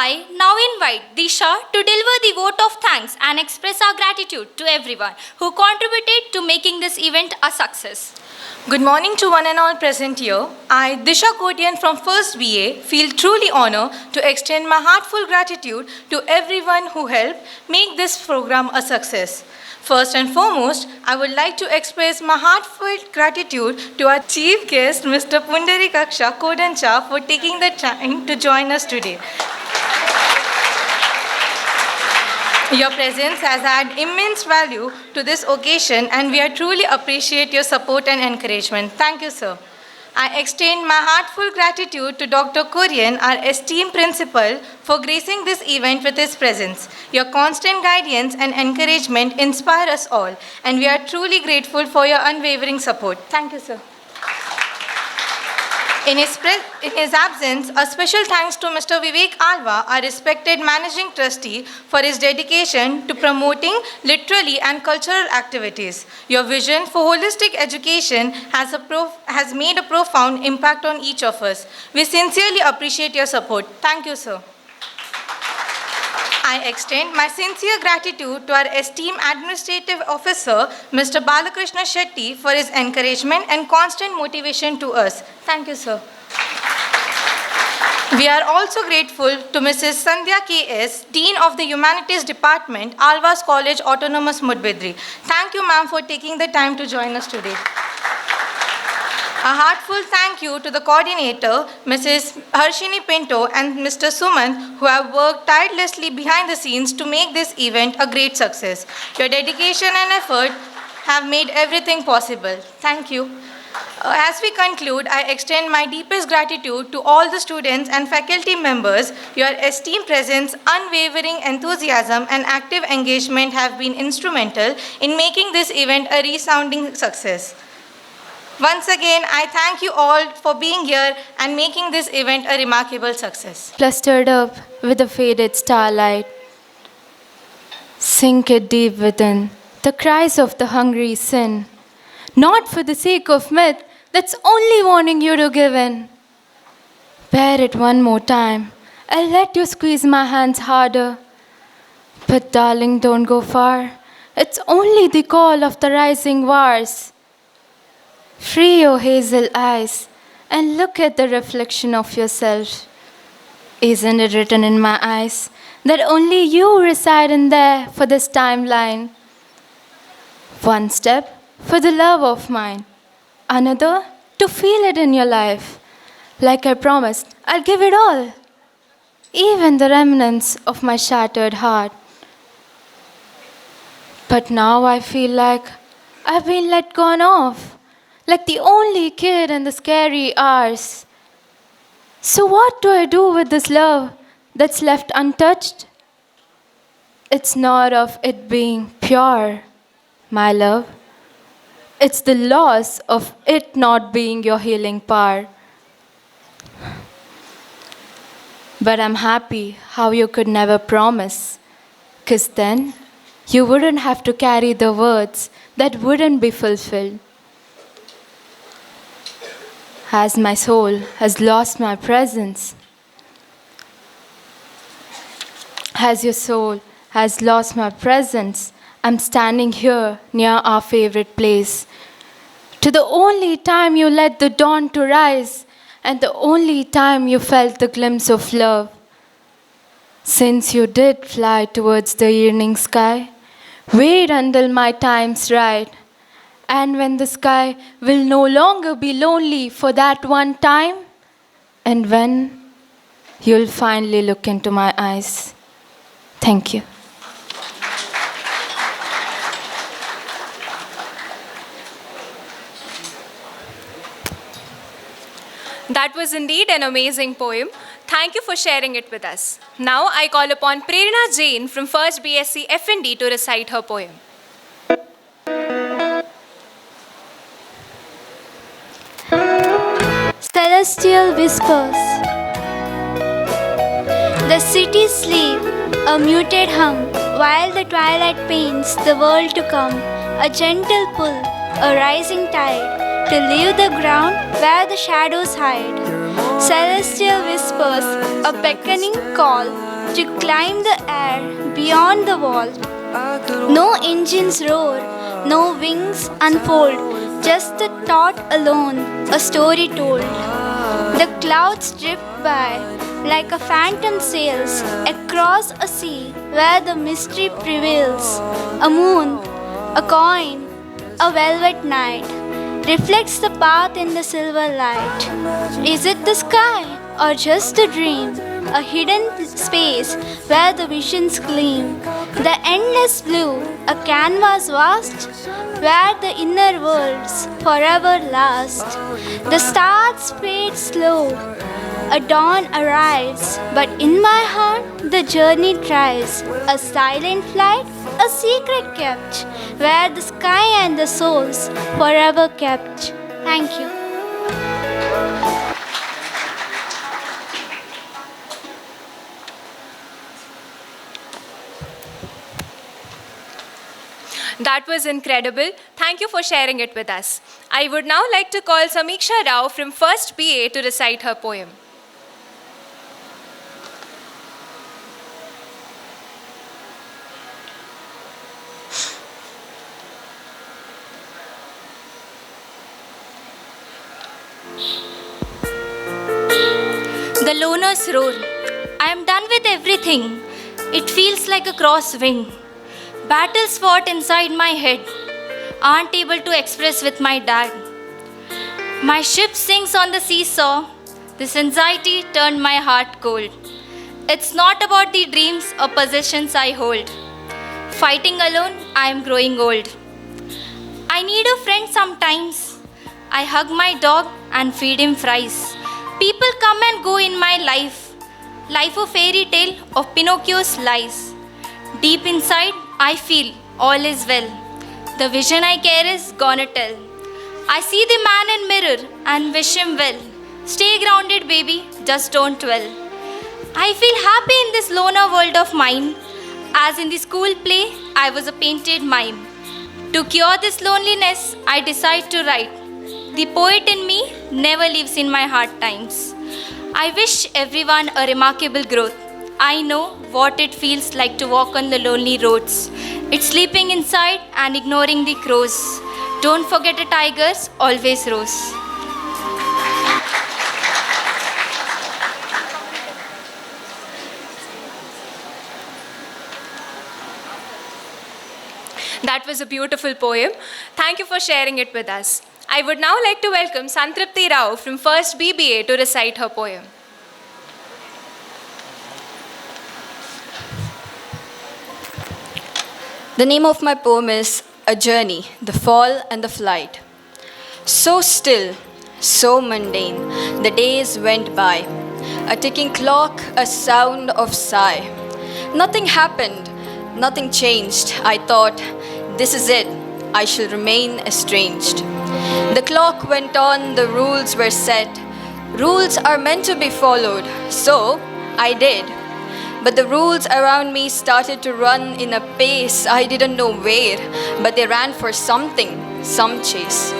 A: I now invite Disha to deliver the vote of thanks and express our gratitude to everyone who contributed to making this event a success.
C: Good morning to one and all present here. I, Disha Kotian from 1st BA, feel truly honored to extend my heartful gratitude to everyone who helped make this program a success. First and foremost, I would like to express my heartfelt gratitude to our chief guest, Mr. Pundarikaksha Kodancha, for taking the time to join us today. Your presence has had immense value to this occasion, and we truly appreciate your support and encouragement. Thank you, sir. I extend my heartfelt gratitude to Dr. Kurian, our esteemed principal, for gracing this event with his presence. Your constant guidance and encouragement inspire us all, and we are truly grateful for your unwavering support. Thank you, sir. In his absence, a special thanks to Mr. Vivek Alva, our respected managing trustee, for his dedication to promoting literary and cultural activities. Your vision for holistic education has made a profound impact on each of us. We sincerely appreciate your support. Thank you, sir. I extend my sincere gratitude to our esteemed administrative officer, Mr. Balakrishna Shetty, for his encouragement and constant motivation to us. Thank you, sir. We are also grateful to Mrs. Sandhya K.S., Dean of the Humanities Department, ALVA'S College Autonomous Mudbidri. Thank you, ma'am, for taking the time to join us today.
K: A heartfelt thank you to the coordinator, Mrs. Harshini Pinto and Mr. Suman, who have worked tirelessly behind the scenes to make this event a great success. Your dedication and effort have made everything possible. Thank you. As we conclude, I extend my deepest gratitude to all the students and faculty members. Your esteemed presence, unwavering enthusiasm, and active engagement have been instrumental in making this event a resounding success. Once again, I thank you all for being here and making this event a remarkable success.
C: Clustered up with the faded starlight, sink it deep within, the cries of the hungry sin. Not for the sake of myth that's only wanting you to give in. Bear it one more time. I'll let you squeeze my hands harder. But darling, don't go far. It's only the call of the rising wars. Free your hazel eyes and look at the reflection of yourself. Isn't it written in my eyes that only you reside in there for this timeline? One step for the love of mine, another to feel it in your life. Like I promised, I'll give it all, even the remnants of my shattered heart. But now I feel like I've been let gone off, like the only kid in the scary hours. So what do I do with this love that's left untouched? It's not of it being pure, my love. It's the loss of it not being your healing power. But I'm happy how you could never promise, 'cause then you wouldn't have to carry the words that wouldn't be fulfilled. As my soul has lost my presence, as your soul has lost my presence, I'm standing here near our favorite place. To the only time you let the dawn to rise, and the only time you felt the glimpse of love. Since you did fly towards the evening sky, wait until my time's right. And when the sky will no longer be lonely for that one time, and when you'll finally look into my eyes. Thank you. That was indeed an amazing poem. Thank you for sharing it with us. Now I call upon Prerna Jain from 1st BSc F&D to recite her poem.
L: Celestial whispers. The cities sleep, a muted hum, while the twilight paints the world to come. A gentle pull, a rising tide, to leave the ground where the shadows hide. Celestial whispers, a beckoning call, to climb the air beyond the wall. No engines roar, no wings unfold, just the thought alone, a story told. The clouds drift by like a phantom sails across a sea where the mystery prevails. A moon, a coin, a velvet night reflects the path in the silver light. Is it the sky or just a dream? A hidden space where the visions gleam. The endless blue, a canvas vast, where the inner worlds forever last. The stars fade slow, a dawn arrives, but in my heart the journey tries. A silent flight, a secret kept, where the sky and the souls forever kept. Thank you.
C: That was incredible. Thank you for sharing it with us. I would now like to call Samiksha Rao from 1st BA to recite her poem.
A: The loners roar. I am done with everything. It feels like a crosswind. Battles fought inside my head, aren't able to express with my dad. My ship sinks on the seesaw. This anxiety turned my heart cold. It's not about the dreams or possessions I hold. Fighting alone, I am growing old. I need a friend sometimes. I hug my dog and feed him fries. People come and go in my life. Life a fairy tale of Pinocchio's lies. Deep inside, I feel all is well. The vision I carry is gonna tell. I see the man in mirror and wish him well. Stay grounded, baby, just don't dwell. I feel happy in this loner world of mine. As in the school play, I was a painted mime. To cure this loneliness, I decide to write. The poet in me never lives in my hard times. I wish everyone a remarkable growth. I know what it feels like to walk on the lonely roads. It's sleeping inside and ignoring the crows. Don't forget the tigers always rose.
C: That was a beautiful poem. Thank you for sharing it with us. I would now like to welcome Santripti Rao from 1st BBA to recite her poem.
M: The name of my poem is A Journey, the Fall and the Flight. So still, so mundane, the days went by. A ticking clock, a sound of sigh. Nothing happened, nothing changed. I thought, this is it, I shall remain estranged. The clock went on, the rules were set. Rules are meant to be followed, so I did. But the rules around me started to run in a pace I didn't know where, but they ran for something, some chase.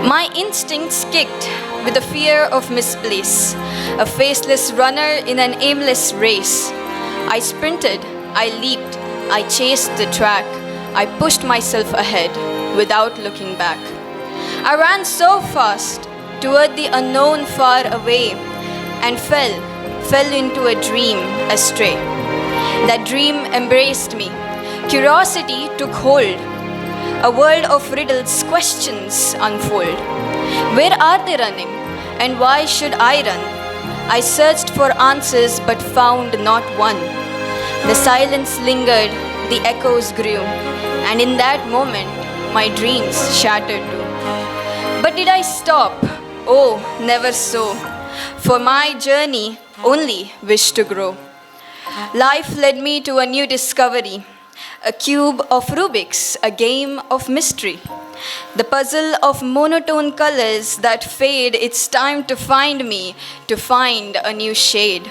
M: My instincts kicked with the fear of misplace, a faceless runner in an aimless race. I sprinted, I leaped, I chased the track, I pushed myself ahead without looking back. I ran so fast toward the unknown far away and fell into a dream astray. That dream embraced me. Curiosity took hold. A world of riddles, questions unfold. Where are they running? And why should I run? I searched for answers but found not one. The silence lingered, the echoes grew, and in that moment, my dreams shattered too. But did I stop? Oh, never so. For my journey only wished to grow. Life led me to a new discovery, a cube of Rubik's, a game of mystery. The puzzle of monotone colors that fade, it's time to find me, to find a new shade.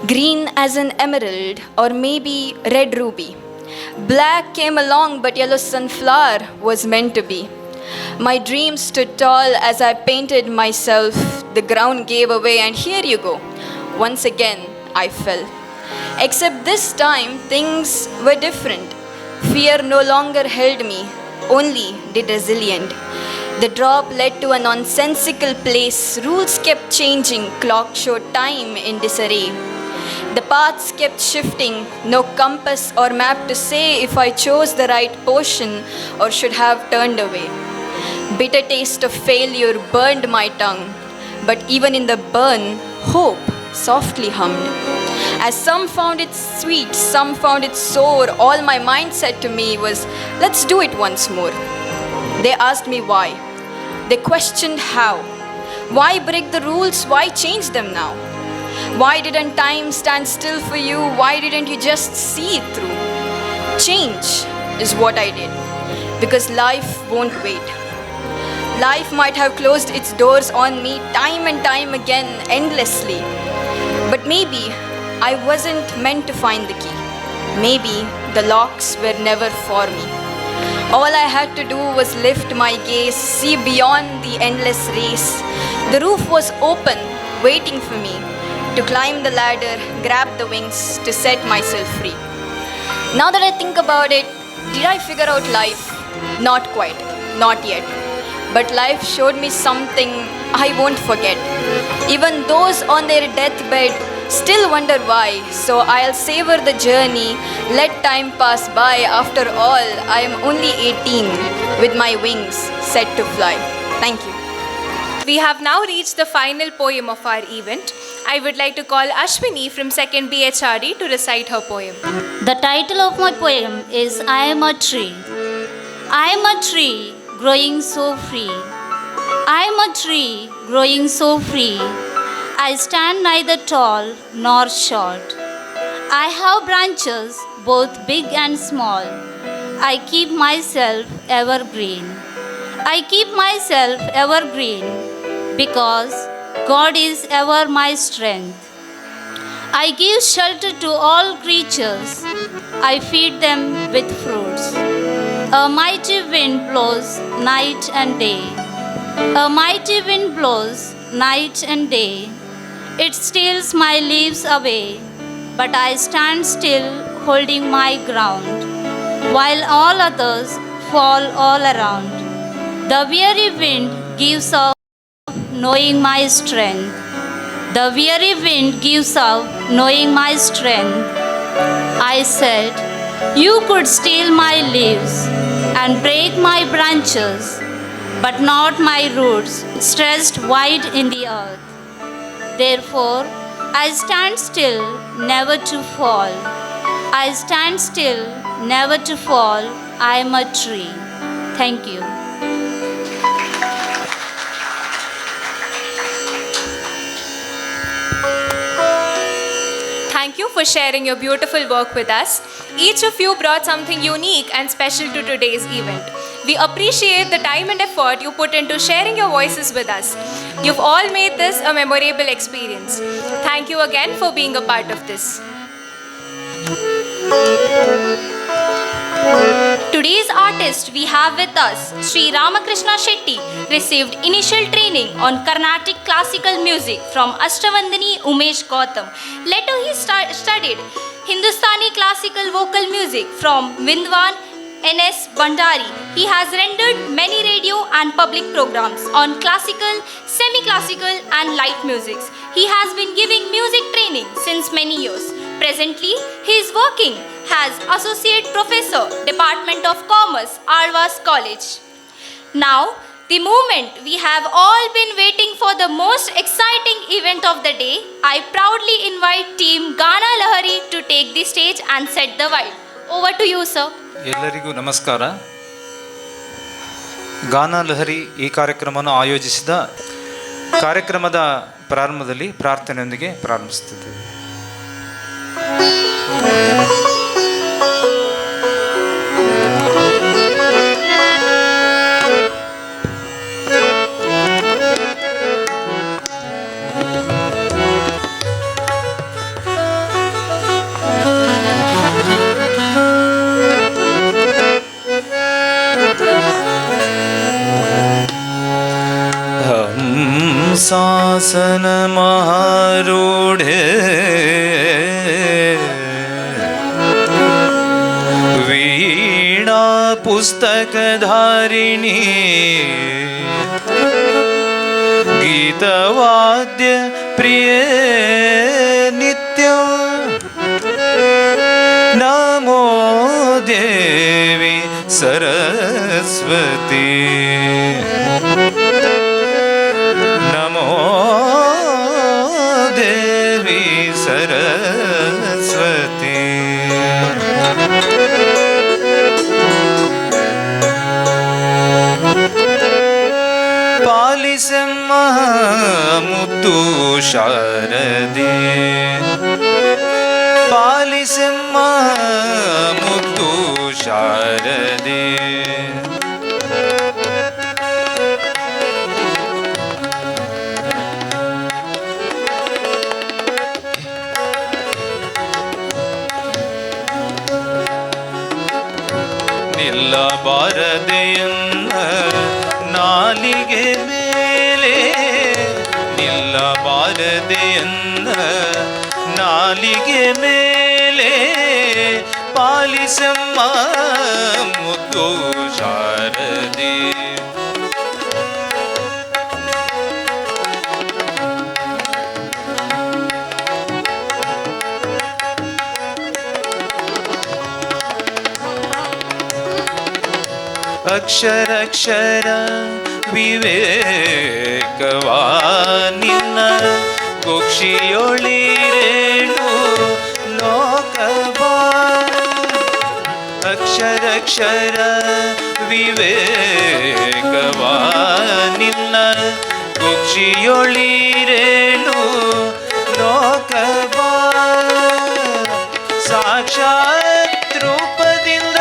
M: Green as an emerald, or maybe red ruby. Black came along, but yellow sunflower was meant to be. My dreams stood tall as I painted myself. The ground gave away, and here you go. Once again, I fell. Except this time, things were different. Fear no longer held me, only did resilient. The drop led to a nonsensical place. Rules kept changing, clock showed time in disarray. The paths kept shifting, no compass or map to say if I chose the right portion or should have turned away. Bitter taste of failure burned my tongue, but even in the burn, hope softly hummed. As some found it sweet, some found it sour, all my mind said to me was, let's do it once more. They asked me why. They questioned how. Why break the rules? Why change them now? Why didn't time stand still for you? Why didn't you just see it through? Change is what I did, because life won't wait. Life might have closed its doors on me time and time again, endlessly. But maybe I wasn't meant to find the key. Maybe the locks were never for me. All I had to do was lift my gaze, see beyond the endless race. The roof was open, waiting for me to climb the ladder, grab the wings to set myself free. Now that I think about it, did I figure out life? Not quite, not yet. But life showed me something I won't forget. Even those on their deathbed still wonder why. So I'll savor the journey, let time pass by. After all, I am only 18 with my wings set to fly. Thank you.
C: We have now reached the final poem of our event. I would like to call Ashwini from 2nd BHRD to recite her poem.
H: The title of my poem is I am a tree. I am a tree growing so free. I am a tree growing so free. I stand neither tall nor short. I have branches both big and small. I keep myself evergreen. I keep myself evergreen because God is ever my strength. I give shelter to all creatures. I feed them with fruits. A mighty wind blows night and day. A mighty wind blows night and day. It steals my leaves away, but I stand still holding my ground, while all others fall all around. The weary wind gives up, knowing my strength. The weary wind gives up, knowing my strength. I said, you could steal my leaves and break my branches, but not my roots stretched wide in the earth. Therefore, I stand still, never to fall. I stand still, never to fall. I am a tree. Thank you.
C: Thank you for sharing your beautiful work with us. Each of you brought something unique and special to today's event. We appreciate the time and effort you put into sharing your voices with us. You've all made this a memorable experience. Thank you again for being a part of this.
A: Today's artist we have with us, Sri Ramakrishna Shetty, received initial training on Carnatic classical music from Ashtavandani Umesh Gautam. Later he studied Hindustani classical vocal music from Vindwan N.S. Bhandari. He has rendered many radio and public programs on classical, semi-classical and light musics. He has been giving music training since many years. Presently, he is working as Associate Professor, Department of Commerce, ALVA'S College. Now, the moment we have all been waiting for the most exciting event of the day, I proudly invite Team Gana Lahari to take the stage and set the vibe. Over to you, sir.
N: ಎಲ್ಲರಿಗೂ ನಮಸ್ಕಾರ. ಗಾನ ಲಹರಿ ಈ ಕಾರ್ಯಕ್ರಮವನ್ನು ಆಯೋಜಿಸಿದ ಕಾರ್ಯಕ್ರಮದ ಪ್ರಾರಂಭದಲ್ಲಿ ಪ್ರಾರ್ಥನೆಯೊಂದಿಗೆ ಪ್ರಾರಂಭಿಸುತ್ತಿದ್ದೇವೆ. शासन महारूढ़े वीणा पुस्तक धारिणी गीतवाद्य प्रिय नित्य नमो देवी सरस्वती नमो देवी सरस्वती पालिसम्म मुत्तु शारदे पालिसम्म मुत्तु शारदे ಬಾರದೆಯನ್ನ ನಾಲಿಗೆ ಮೇಲೆ ನಿಲ್ಲಬಾರದೆಯನ್ನ ನಾಲಿಗೆ ಮೇಲೆ ಪಾಲಿಸಮ್ಮ ಮುದ್ದು ಶಾರದೆ ಅಕ್ಷರ ಅಕ್ಷರ ವಿವೇಕವಾ ನಿನ್ನ ಕುಕ್ಷಿಯೊಳಿರೇಳು ಲೋಕವಾ ಅಕ್ಷರಕ್ಷರ ವಿವೇಕವಾ ನಿನ್ನ ಕುಕ್ಷಿಯೊಳಿರೇಳು ಲೋಕವಾ ಸಾಕ್ಷಾತ್ ರೂಪದಿಂದ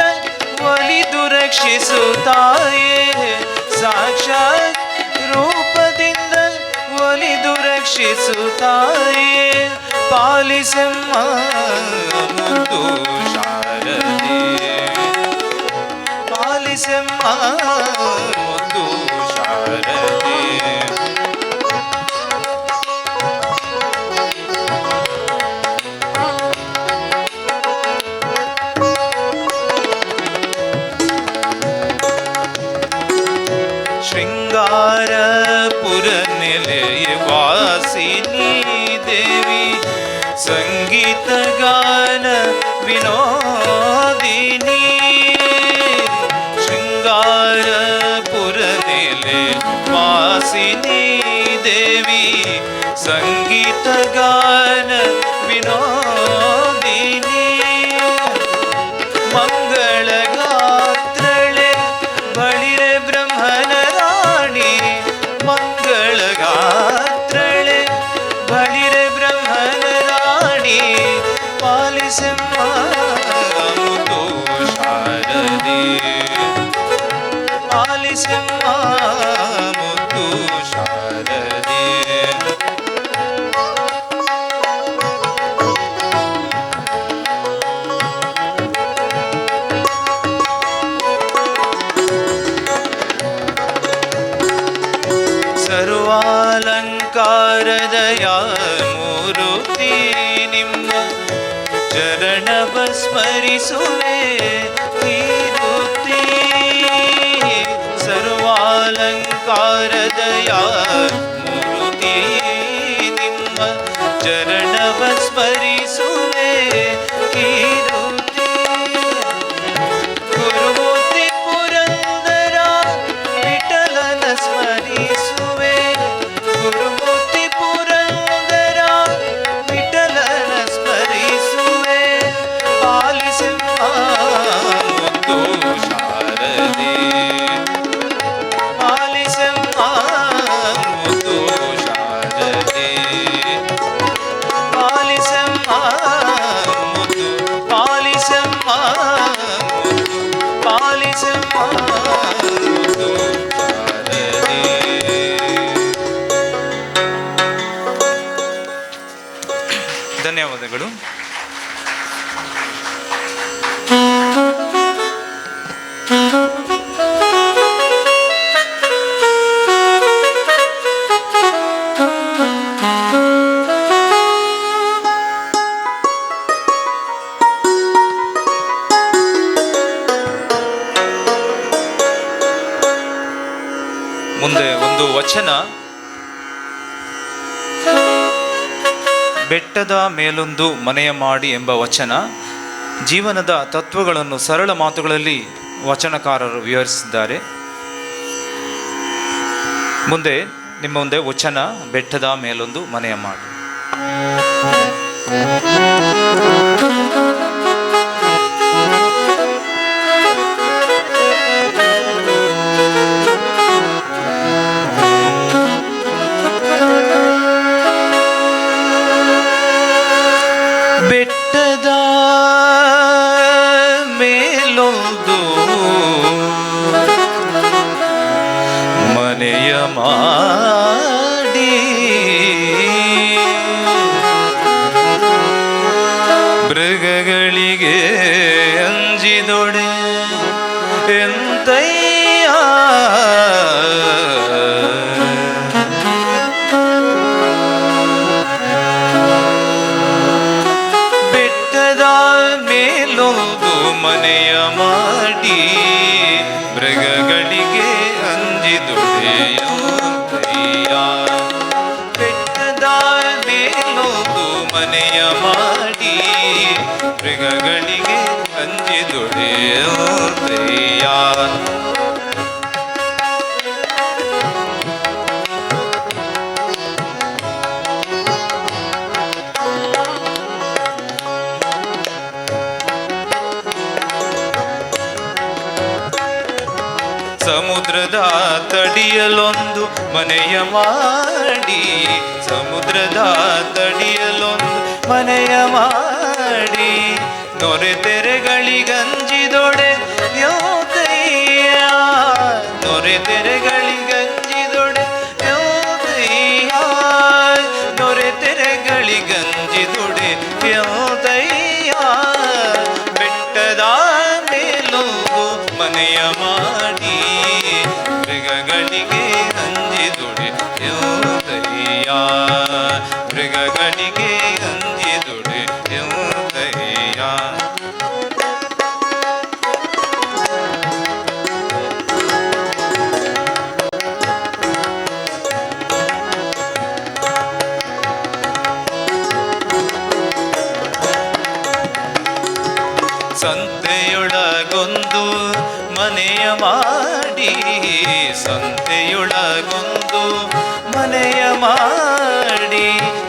N: ಒಲಿದು ರಕ್ಷಿಸುತ್ತಾಯೇ ಸಾಕ್ಷಾತ್ ರೂಪದಿಂದ ಒಲಿದು ರಕ್ಷಿಸುತ್ತಾಯೇ ಪಾಲಿಸಮ್ಮ ಮುದ್ದು ಶಾರದೆ ಪಾಲಿಸಮ್ಮ ಮುದ್ದು ಶಾರದೆ ಶೃಂಗಾರಪುರ ನೆಲೆಯ ವಾಸಿನಿ ದೇವಿ ಸಂಗೀತ ಗಾನ ವಿನೋದಿನಿ ಶೃಂಗಾರಪುರ ನೆಲೆ ವಾಸಿನಿ ದೇವಿ ಸಂಗೀತ ಗಾನ ವಿನೋದಿನಿ ಮಂಗಳಗಾತ್ರಳೆ ಬಳಿರೆ ಬ್ರಹ್ಮನ ರಾಣಿ ಮಂಗಳಗಾತ್ರಳೆ ಬಳಿರೆ ಬ್ರಹ್ಮನ ರಾಣಿ ಪಾಲಿಸಮ್ಮ ಮುದ್ದು ಶಾರದೆ ಪಾಲಿಸಮ್ಮ ಮುದ್ದು ಶಾರದೆ ಸರ್ವಾಲಂಕಾರದಯ ಮೂರುತಿ ನಿಮ್ಮ ಚರಣವ ಸ್ಮರಿಸುವೆ ಕೀರುತಿ ಸರ್ವಾಲಂಕಾರದಯ ಮೂರುತಿ ನಿಮ್ಮ ಚರಣವ ಸ್ಮರಿಸುವೆ ಕೀರುತಿ ಗುರುಮೂರ್ತಿ ಪುರಂದರ ವಿಠಲನ ಸ್ಮರಿಸುವೆ ಗುರುಮೂರ್ತಿ ಪುರಂದರ ವಿಠಲನ ಸ್ಮರಿಸುವೆ ಪಾಲಿಸಮ್ಮ ಮುದ್ದು ಶಾರದೆ ಪಾಲಿಸಮ್ಮ ಮುದ್ದು ಶಾರದೆ ಪಾಲಿಸಮ್ಮ ಮುದ್ದು ಪಾಲಿಸಮ್ಮ ಮುದ್ದು ಪಾಲಿಸಮ್ಮ ಮುದ್ದು ಶಾರದೆ ಧನ್ಯವಾದಗಳು. ಮುಂದೆ ಒಂದು ವಚನ. ಬೆಟ್ಟದ ಮೇಲೊಂದು ಮನೆಯ ಮಾಡಿ ಎಂಬ ವಚನ ಜೀವನದ ತತ್ವಗಳನ್ನು ಸರಳ ಮಾತುಗಳಲ್ಲಿ ವಚನಕಾರರು ವಿವರಿಸಿದ್ದಾರೆ. ಮುಂದೆ ನಿಮ್ಮ ಮುಂದೆ ವಚನ ಬೆಟ್ಟದ ಮೇಲೊಂದು ಮನೆಯ ಮಾಡಿ. ಬೆಟ್ಟದ ಮೇಲೊಂದು ಮನೆಯ ಮಾಡಿ ಸಮುದ್ರದ ತಡಿಯಲೊಂದು ಮನೆಯ ಮಾಡಿ, ಸಮುದ್ರದ ತಡಿಯಲೊಂದು ಮನೆಯ ಮಾಡಿ, ನೊರೆ ತೆರೆಗಳಿಗಂಜಿದೊಡೆ ಯೋದಯ್ಯ, ನೊರೆ ತೆರೆಗಳಿಗಂಜಿದೊಡೆ ಯೋದಯ್ಯ, ನೊರೆ ತೆರೆಗಳಿಗಂಜಿದೊಡೆ ಯೋದಯ್ಯ, ಬೆಟ್ಟದ ಮೇಲೊಂದು ಮನೆಯ ಮಾಡಿ, ಮೃಗಗಳಿಗೆ ಅಂಜಿದೊಡೆ ಯೋದಯ್ಯ, ಮೃಗಗಳಿಗೆ ಅಂಜಿದೊಡೆ ಯೋದಯ್ಯ. ಸಂತೆಯೊಳಗೊಂದು ಮನೆಯ ಮಾಡಿ, ಸಂತೆಯೊಳಗೊಂದು ಮನೆಯ ಮಾಡಿ,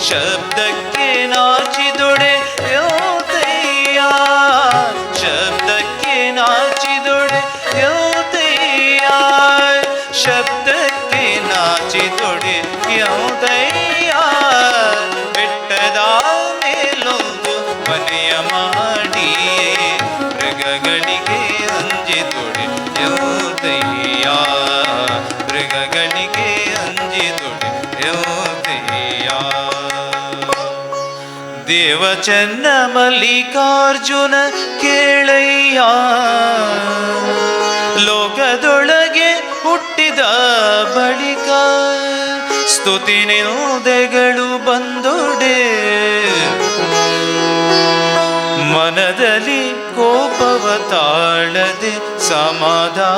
N: ಶಬ್ದಕ್ಕೆ ನಾಚಿದೊಡೆ ಯೋದಯ್ಯ, ಶಬ್ದಕ್ಕೆ ನಾಚಿದೊಡೆ ಯೋದಯ್ಯ, ಶಬ್ದಕ್ಕೆ ನಾಚಿದೊಡೆ ಯೋದಯ್ಯ, ಬೆಟ್ಟದ ಮೇಲೊಂದು ಮನೆಯ ಮಾಡಿ, ಮೃಗಗಳಿಗೆ ಅಂಜಿದೊಡೆ ಯೋದಯ್ಯ, ಮೃಗಗಳಿಗೆ ಅಂಜಿದೊಡೆ ಯೋದಯ್ಯ. ದೇವಚನ್ನ ಮಲ್ಲಿಕಾರ್ಜುನ ಕೇಳಯ್ಯ, ಲೋಕದೊಳಗೆ ಹುಟ್ಟಿದ ಬಳಿಕ ಸ್ತುತಿ ನಿಂದೆಗಳು ಬಂದೊಡೆ, ಮನದಲ್ಲಿ ಕೋಪವ ತಾಳದೆ ಸಮಾಧಾನಿಯಾಗಿರಬೇಕು.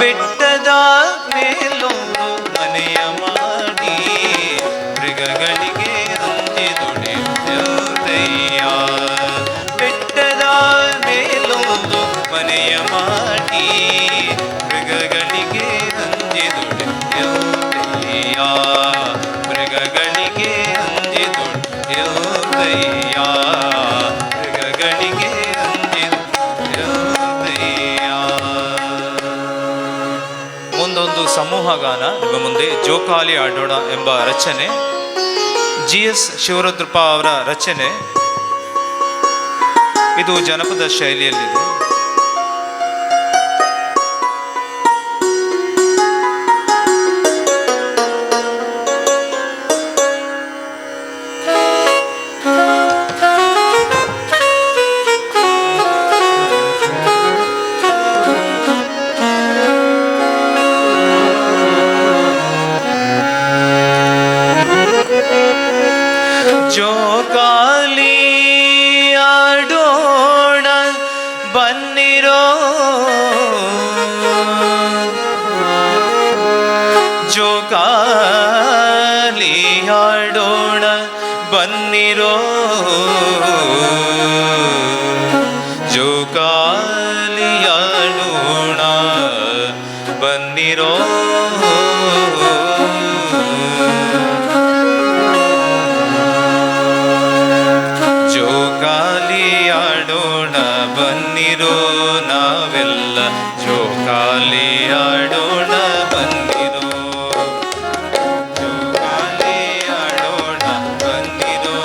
N: ಬೆಟ್ಟದ ಮೇಲೊಂದು ಮನೆಯ ಮಾಡಿ, ಮೃಗಗಳಿಗೆ ಅಂಜಿದೊಡೆ ಯೋದಯ್ಯ, ಬೆಟ್ಟದ ಮೇಲೊಂದು ಮನೆಯ ಮಾಡಿ, ಮೃಗಗಳಿಗೆ ಅಂಜಿದೊಡೆ ಯೋದಯ್ಯ, ಮೃಗಗಳಿಗೆ ಅಂಜಿದೊಡೆ ಯೋದಯ್ಯ, ಮೃಗಗಳಿಗೆ ಅಂಜಿದೊಡೆ ಯೋದಯ್ಯ. ಮುಂದೊಂದು ಸಮೂಹ ಗಾನ ನಿಮ್ಮ ಮುಂದೆ ಜೋಕಾಲಿ ಆಡೋಣ ಎಂಬ ರಚನೆ, GS ಶಿವರುದ್ರಪ್ಪ ಅವರ ರಚನೆ. ಇದು ಜನಪದ ಶೈಲಿಯಲ್ಲಿದೆ. ಜೋಕಾಲಿ ಆಡೋಣ ಬನ್ನಿರೋ, ಜೋಕಾಲಿ ಆಡೋಣ ಬನ್ನಿರೋ, ಜೋಕಾಲಿ ಆಡೋಣ ಬನ್ನಿರೋ, ಜೋಕಾಲಿ ಆಡೋಣ ಬನ್ನಿರೋ, ನಾವೆಲ್ಲ ಜೋಕಾಲಿ ಆಡೋಣ ಬನ್ನಿರೋ, ಜೋಕಾಲಿ ಆಡೋಣ ಬನ್ನಿರೋ,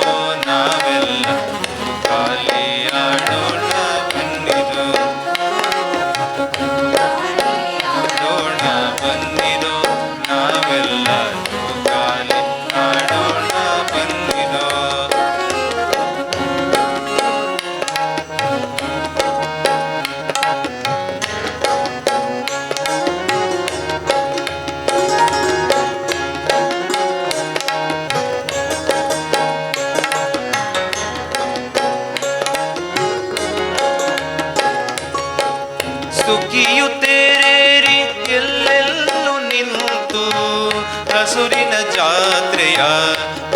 N: ನಾವೆಲ್ಲ ಜೋಕಾಲಿ ಆಡೋಣ ಬನ್ನಿರೋ, ಆಡೋಣ ಬನ್ನಿರೋ, ನಾವೆಲ್ಲ ಜೋಕಾಲಿ ಆಡೋಣ ಬನ್ನಿರೋ. ಸುಗ್ಗಿಯುತ್ತೇರೇರಿ ಎಲ್ಲೆಲ್ಲೂ ನಿಂತು, ಹಸುರಿನ ಜಾತ್ರೆಯ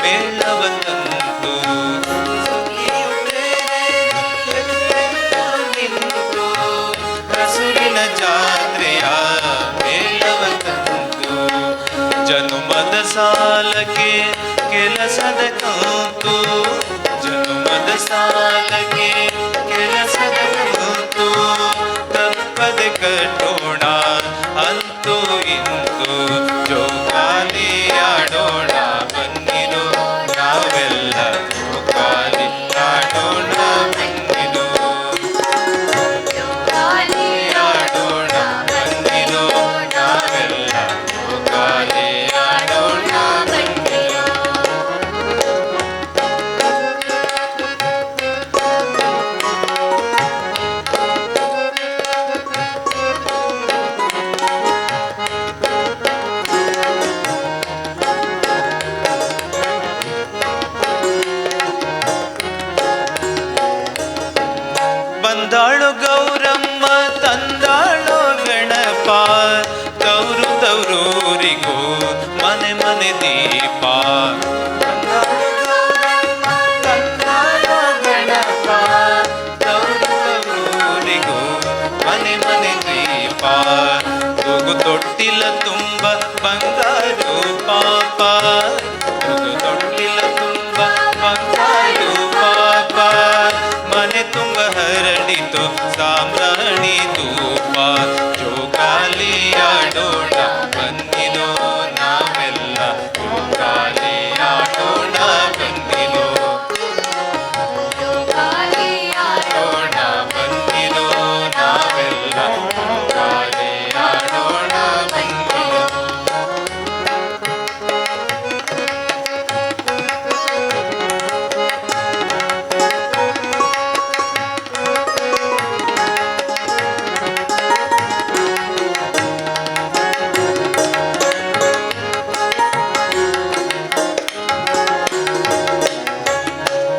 N: ಮೇಳವ ತಂತು, ನಿಂತು ಹಸುರಿನ ಜಾತ್ರೆಯ ಮೇಳವ ತಂತು, ಜನುಮದ ಸಾಲಕ್ಕೆ ಕೆಲಸದ ಕಂತು, ಜನುಮದ ಸಾಲಕ್ಕೆ ಕೆಲಸದ ಕಂತು, ಕಟ್ಟೋಣ ಅಂತೂ ಇಂದು ಜೋಕಾಲಿ ಆಡೋಣ ಬನ್ನಿರು ನಾವೆಲ್ಲ ಜೋಕಾಲಿ ಆಡೋಣ ಬನ್ನಿರು ಜೋಕಾಲಿ ಆಡೋಣ ಬನ್ನಿರು ನಾವೆಲ್ಲ ಜೋಕಾಲಿ ಆಡೋಣ ಬನ್ನಿರು ಬಂದಾಳು ಗೌರಮ್ಮ ತಂದಾಳು ಗಣಪ ತವರು ತವರೂರಿಗೂ ಮನೆ ಮನೆ ದೀಪ ಬಂದಾಳು ಗೌರಮ್ಮ ತಂದಾಳು ಗಣಪ ತವರು ತವರೂರಿಗೂ ಮನೆ ಮನೆ ದೀಪ ತೂಗು ತೊಟ್ಟಿಲ ತುಂಬ ಬಂಗಾರು ಪಾಪ ತೂಗು ತೊಟ್ಟಿಲ ತುಂಬ ಬಂಗಾರು ಪಾಪ ಮನೆ ತುಂಬ ಹರಡಿತು ಸಾಮ್ರಾಣಿ ಧೂಪ ಜೋಕಾಲಿ ಆಡೋಣ ಬನ್ನಿರೋ ನಾವೆಲ್ಲ ಜೋಕಾಲಿ ಆಡೋಣ ಬನ್ನಿರೋ ಜೋಕಾಲಿ ಆಡೋಣ ಬನ್ನಿರೋ ನಾವೆಲ್ಲ ಜೋಕಾಲಿ ಆಡೋಣ ಬನ್ನಿರೋ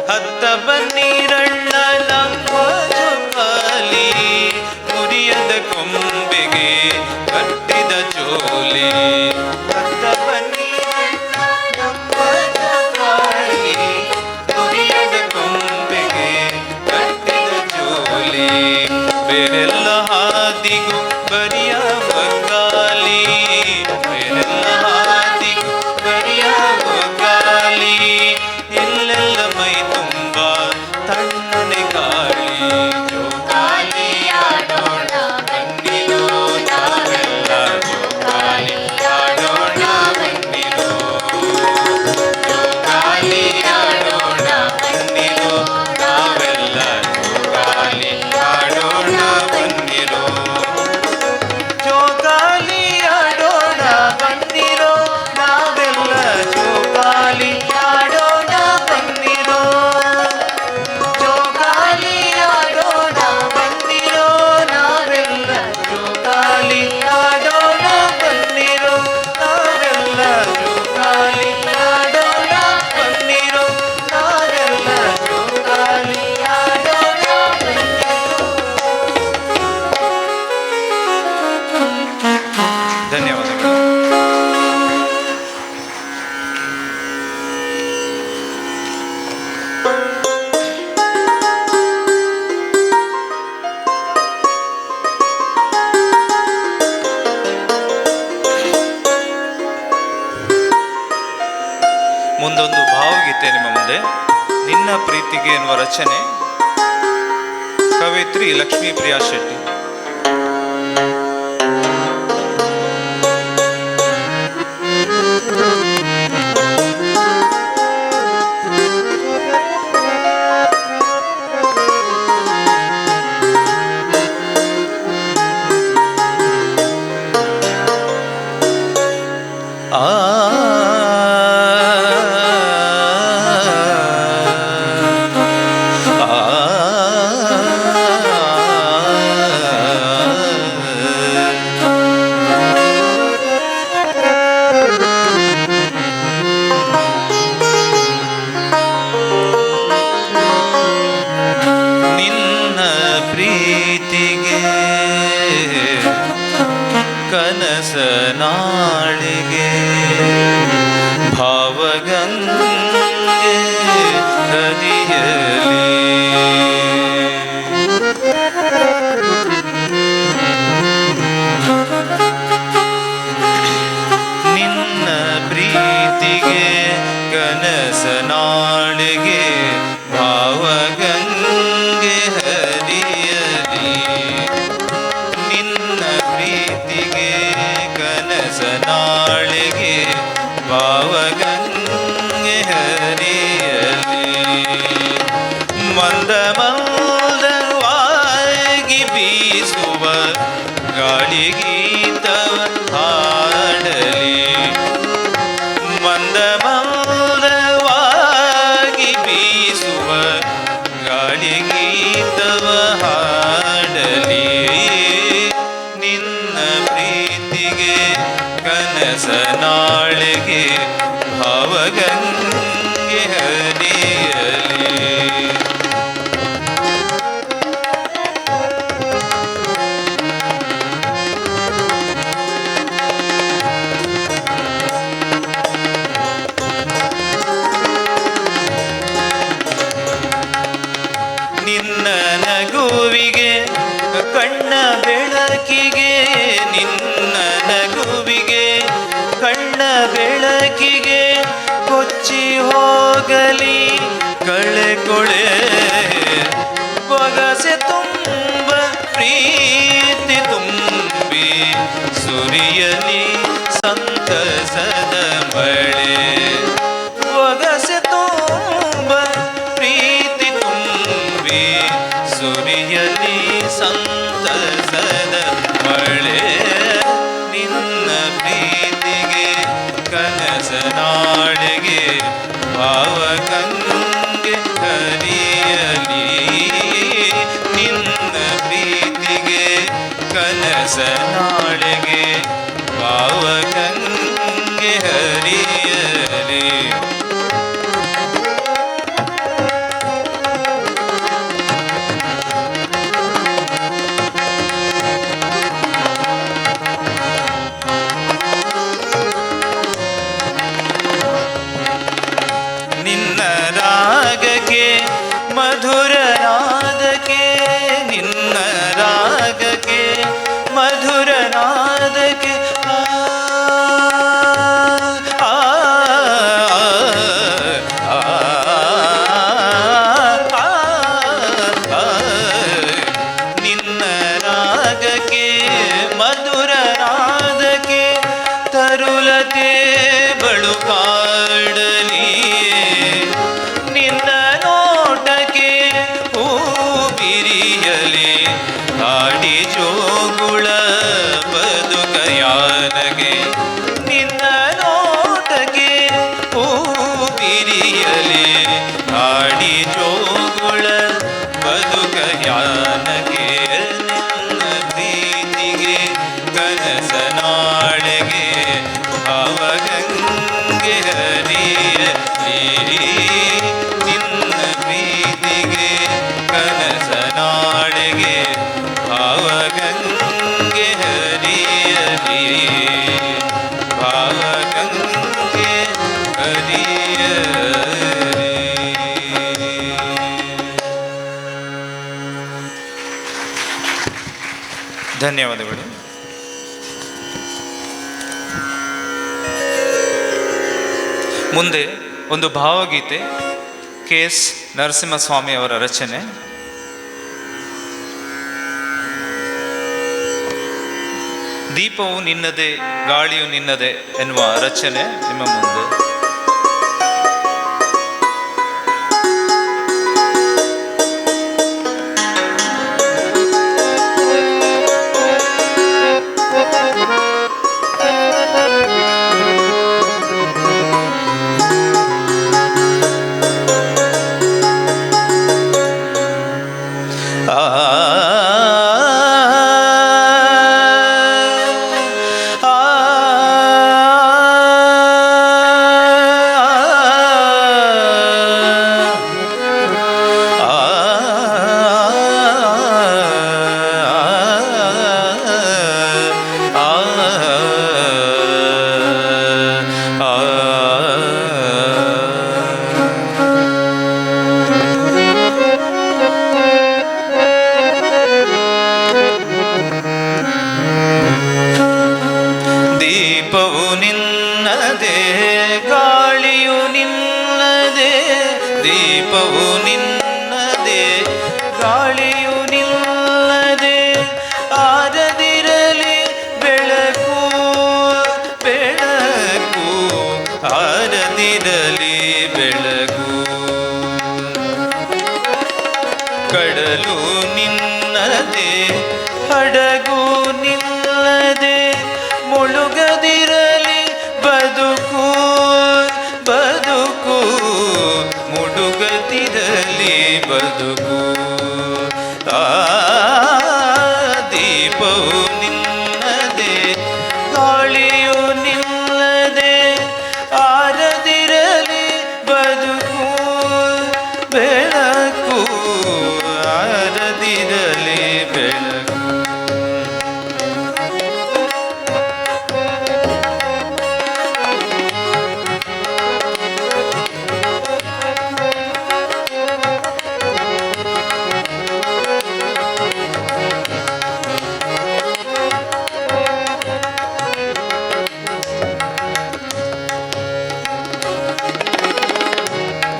N: ಹತ್ತ ಬನ್ನೀರಣ್ಣ ನಮ್ಮ ಜೋಕಾಲಿ ಮುರಿಯದ ಕೊಂಬೆಗೆ ಕಟ್ಟಿದ ಜೋಲಿ ಹತ್ತ ಬನ್ನೀರಣ್ಣ ನಮ್ಮ ಜೋಕಾಲಿ ಮುರಿಯದ ಕೊಂಬೆಗೆ ಕಟ್ಟಿದ ಜೋಲಿ ಬೇರೆಲ್ಲ ಹಾದಿಗೂ ಬರಿಯ ಬಗ್ಗಾಲಿ ಬೇರೆಲ್ಲ ಹಾದಿಗೂ ಬರಿಯ ಬಗ್ಗಾಲಿ ಇಲ್ಲೆಲ್ಲ ಮೈ ತುಂಬ ತಣ್ಣನೆ ಗಾಳಿ ಜೋಕಾಲಿ ಆಡೋಣ ಬನ್ನಿರೋ ನಾವೆಲ್ಲ ಜೋಕಾಲಿ ಆಡೋಣ ಬನ್ನಿರೋ ಜೋಕಾಲಿ ಆಡೋಣ ಬನ್ನಿರೋ ನಾವೆಲ್ಲ ಜೋಕಾಲಿ ಆಡೋಣ ಬನ್ನಿರೋ ಜೋಕಾಲಿ ಆಡೋಣ ಬನ್ನಿರೋ ನಾವೆಲ್ಲ ಜೋಕಾಲಿ ಆಡೋಣ ಬನ್ನಿರೋ ಜೋಕಾಲಿ ಆಡೋಣ ಬನ್ನಿರೋ ನಾವೆಲ್ಲ ಜೋಕಾಲಿ ಆಡೋಣ ಬನ್ನಿರೋ ನಾವೆಲ್ಲ ಜೋಕಾಲಿ ಆಡೋಣ ಬನ್ನಿರೋ ನಾವೆಲ್ಲ ಜೋಕಾಲಿ ಆಡೋಣ ಧನ್ಯವಾದಗಳು ಮುಂದೊಂದು ಭಾವಗೀತೆ ನಿಮ್ಮ ಮುಂದೆ ನಿನ್ನ ಪ್ರೀತಿಗೆ ಎನ್ನುವ ರಚನೆ ಕವಯಿತ್ರಿ ಲಕ್ಷ್ಮೀ ಪ್ರಿಯಾ ಶೆಟ್ಟಿ. ನಿನ್ನ ಪ್ರೀತಿಗೆ ಕನಸ ನಾಳಿಗೆ ಭಾವಗಂಗೆ ಹರಿಯಲಿ ನಿನ್ನ ಪ್ರೀತಿಗೆ ಕನಸ ನಾಳಿಗೆ ಭಾವಗಂಗೆ ಹರಿಯಲಿ ನಿನ್ನ ಕನಸನಾಳೆಗೆ ಭಾವಗಂಗೆ ಹರಿಯಲಿ. ನಿನ್ನ ನಗುವಿಗೆ ಕಣ್ಣ ಬೆಳಕಿಗೆ, ನಿನ್ನ ನಗುವಿಗೆ ಕಣ್ಣ ಬೆಳಕಿಗೆ ಕೊಚ್ಚಿ ಹೋಗಲಿ ಕಳೆ ಕೊಳೆ. ಬೊಗಸೆ ತುಂಬ ಪ್ರೀತಿ ತುಂಬಿ ಸುರಿಯಲಿ ಸಂತಸದ ಮಳೆ. ಬೊಗಸೆ ತುಂಬ ಪ್ರೀತಿ ತುಂಬಿ ಸುರಿಯಲಿ ಸಂತಸದ ಮಳೆ. ನಿನ್ನ ಪ್ರೀತಿಗೆ ಕನಸನಾಳೆಗೆ ಭಾವಗಂಗೆ ಹರಿಯಲಿ. ನಿನ್ನ ಪ್ರೀತಿಗೆ ಕನಸನಾಳೆಗೆ ಭಾವಗಂಗೆ ಹರಿಯಲಿ. ನಿನ್ನ ರಾಗಕ್ಕೆ ಮಧುರ ನಾದಕ್ಕೆ, ನಿನ್ನ ರಾಗಕ್ಕೆ ಮಧುರ ನಾದಕ್ಕೆ ಆ ಆ ಆ ಆ. ನಿನ್ನ ರಾಗಕ್ಕೆ ಮಧುರ ನಾದಕ್ಕೆ ತರುಲತೆ ಬಳುಕಾಡಲಿ. ನಿನ್ನ ನೋಟಕ್ಕೆ ಹೂ ಬಿರಿಯಲಿ ಹಾಡಿ ಜೋಗುಳ ಬದುಕಯಾನಗೆ. ನಿನ್ನ ನೋಟಕ್ಕೆ ಹೂ ಬಿರಿಯಲಿ ಹಾಡಿ ಜೋಗುಳ ಬದುಕಯಾನಗೆ. ನಿನ್ನ ಪ್ರೀತಿಗೆ ಕನಸನಾಳೆಗೆ ಭಾವಗಂಗೆ ಹರಿಯಲಿ. ನಿನ್ನ ಪ್ರೀತಿಗೆ ಕನಸನಾಳೆಗೆ ಭಾವಗಂಗೆ ಹರಿಯಲಿ. ಭಾವಗಂಗೆ ಹರಿಯಲಿ. ಧನ್ಯವಾದಗಳು. ಮುಂದೆ ಒಂದು ಭಾವಗೀತೆ KS ನರಸಿಂಹಸ್ವಾಮಿ ಅವರ ರಚನೆ. ದೀಪವು ನಿನ್ನದೇ ಗಾಳಿಯು ನಿನ್ನದೇ ಎನ್ನುವ ರಚನೆ ನಿಮ್ಮ ಮುಂದೆ. ದೀಪವು ನಿನ್ನದೇ ಗಾಳಿಯು ನಿನ್ನದೇ, ದೀಪವು ನಿನ್ನದೇ ಗಾಳಿಯು ನಿನ್ನದೇ. ಆರದಿರಲಿ ಬೆಳಕು ಬೆಳಕು, ಆರದಿರಲಿ ಬೆಳಕು. ಕಡಲು ನಿನ್ನದೇ ಹಡಗು ನಿನ್ನದೇ, ಮುಳುಗದಿರಲಿ ಬದುಕು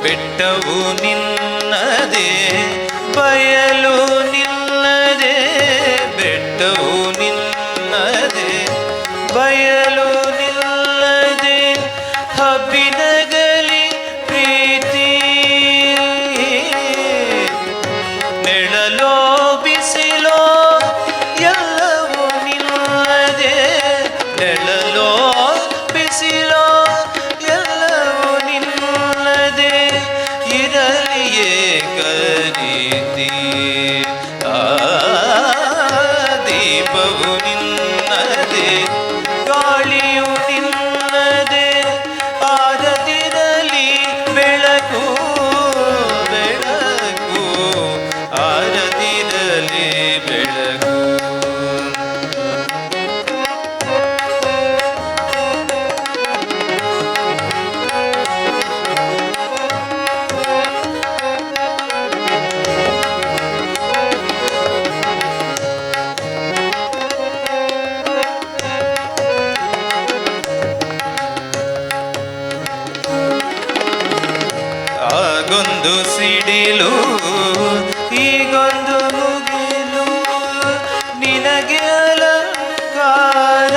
N: ಬೆಟ್ಟವು ನಿನ್ನದೇ ಬಯಲು ನಿನ್ನದೇ ಬೆಟ್ಟವು ನಿನ್ನದೇ ಬಯಲು ನಿಲ್ಲದೆ ಹಬ್ಬಿನಗಲಿ ಪ್ರೀತಿ ನೆಳಲೋ ಬಿಸಿಲೋ ಎಲ್ಲವೂ ನಿಲ್ಲದೆ ನೆಳಲೋ ಬಿಸಿಲೋ ಎಲ್ಲವೂ ನಿಲ್ಲದೆ ಇರಲಿಯೇ ಕರೀತಿ ದೀಪವು ನಿನ್ನದೇ ಗಾಳಿಯು ನಿನ್ನದೇ ಆರದಿರಲಿ ಬೆಳಕು ಬೆಳಕು ಆರದಿರಲಿ ಬೆಳಕು ಆಗೊಂದು ಸಿಡಿಲು ಈಗೊಂದು ಮುಗಿಲು ನಿನಗೆ ಅಲಂಕಾರ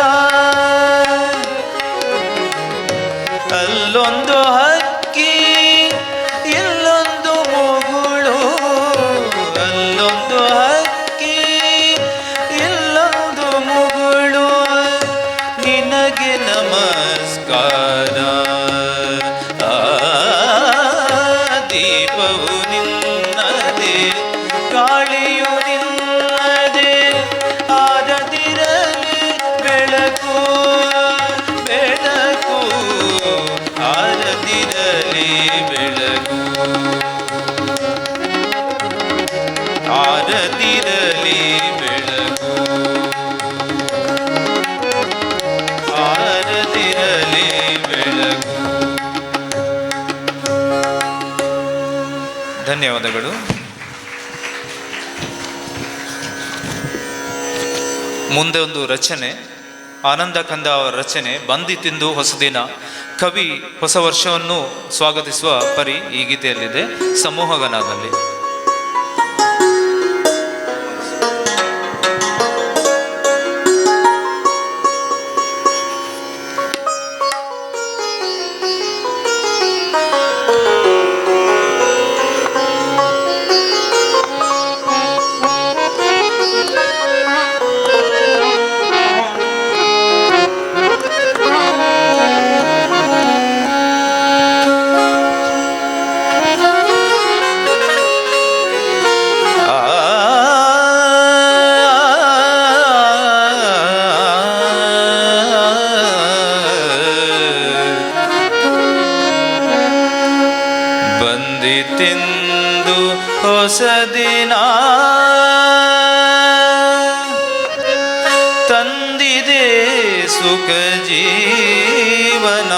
N: ಅಲ್ಲೊಂದು ಹಕ್ಕಿ ಇಲ್ಲೊಂದು ಮುಗುಳು ಅಲ್ಲೊಂದು ಹಕ್ಕಿ ಇಲ್ಲೊಂದು ಮುಗುಳು ನಿನಗೆ ನಮಸ್ಕಾರ ದೀಪವು ನಿನ್ನದೇ ಗಾಳಿಯು ನಿನ್ನದೇ ಆರದಿರಲಿ ಬೆಳಕು ಬೆಳಕು ಆರದಿರಲಿ ಬೆಳಕು ಆರದಿರಲಿ ಬೆಳಕು ಆರದಿರಲಿ ಬೆಳಕು. ಧನ್ಯವಾದಗಳು. ಮುಂದೆ ಒಂದು ರಚನೆ, ಆನಂದ ಕಂದ ಅವರ ರಚನೆ ಬಂದಿತೆಂದು ಹೊಸದಿನ. ಕವಿ ಹೊಸ ವರ್ಷವನ್ನು ಸ್ವಾಗತಿಸುವ ಪರಿ ಈ ಗೀತೆಯಲ್ಲಿದೆ, ಸಮೂಹಗನದಲ್ಲಿ. ಬಂದಿತೆಂದು ಹೊಸದಿನ ತಂದಿದೆ ಸುಖ ಜೀವನ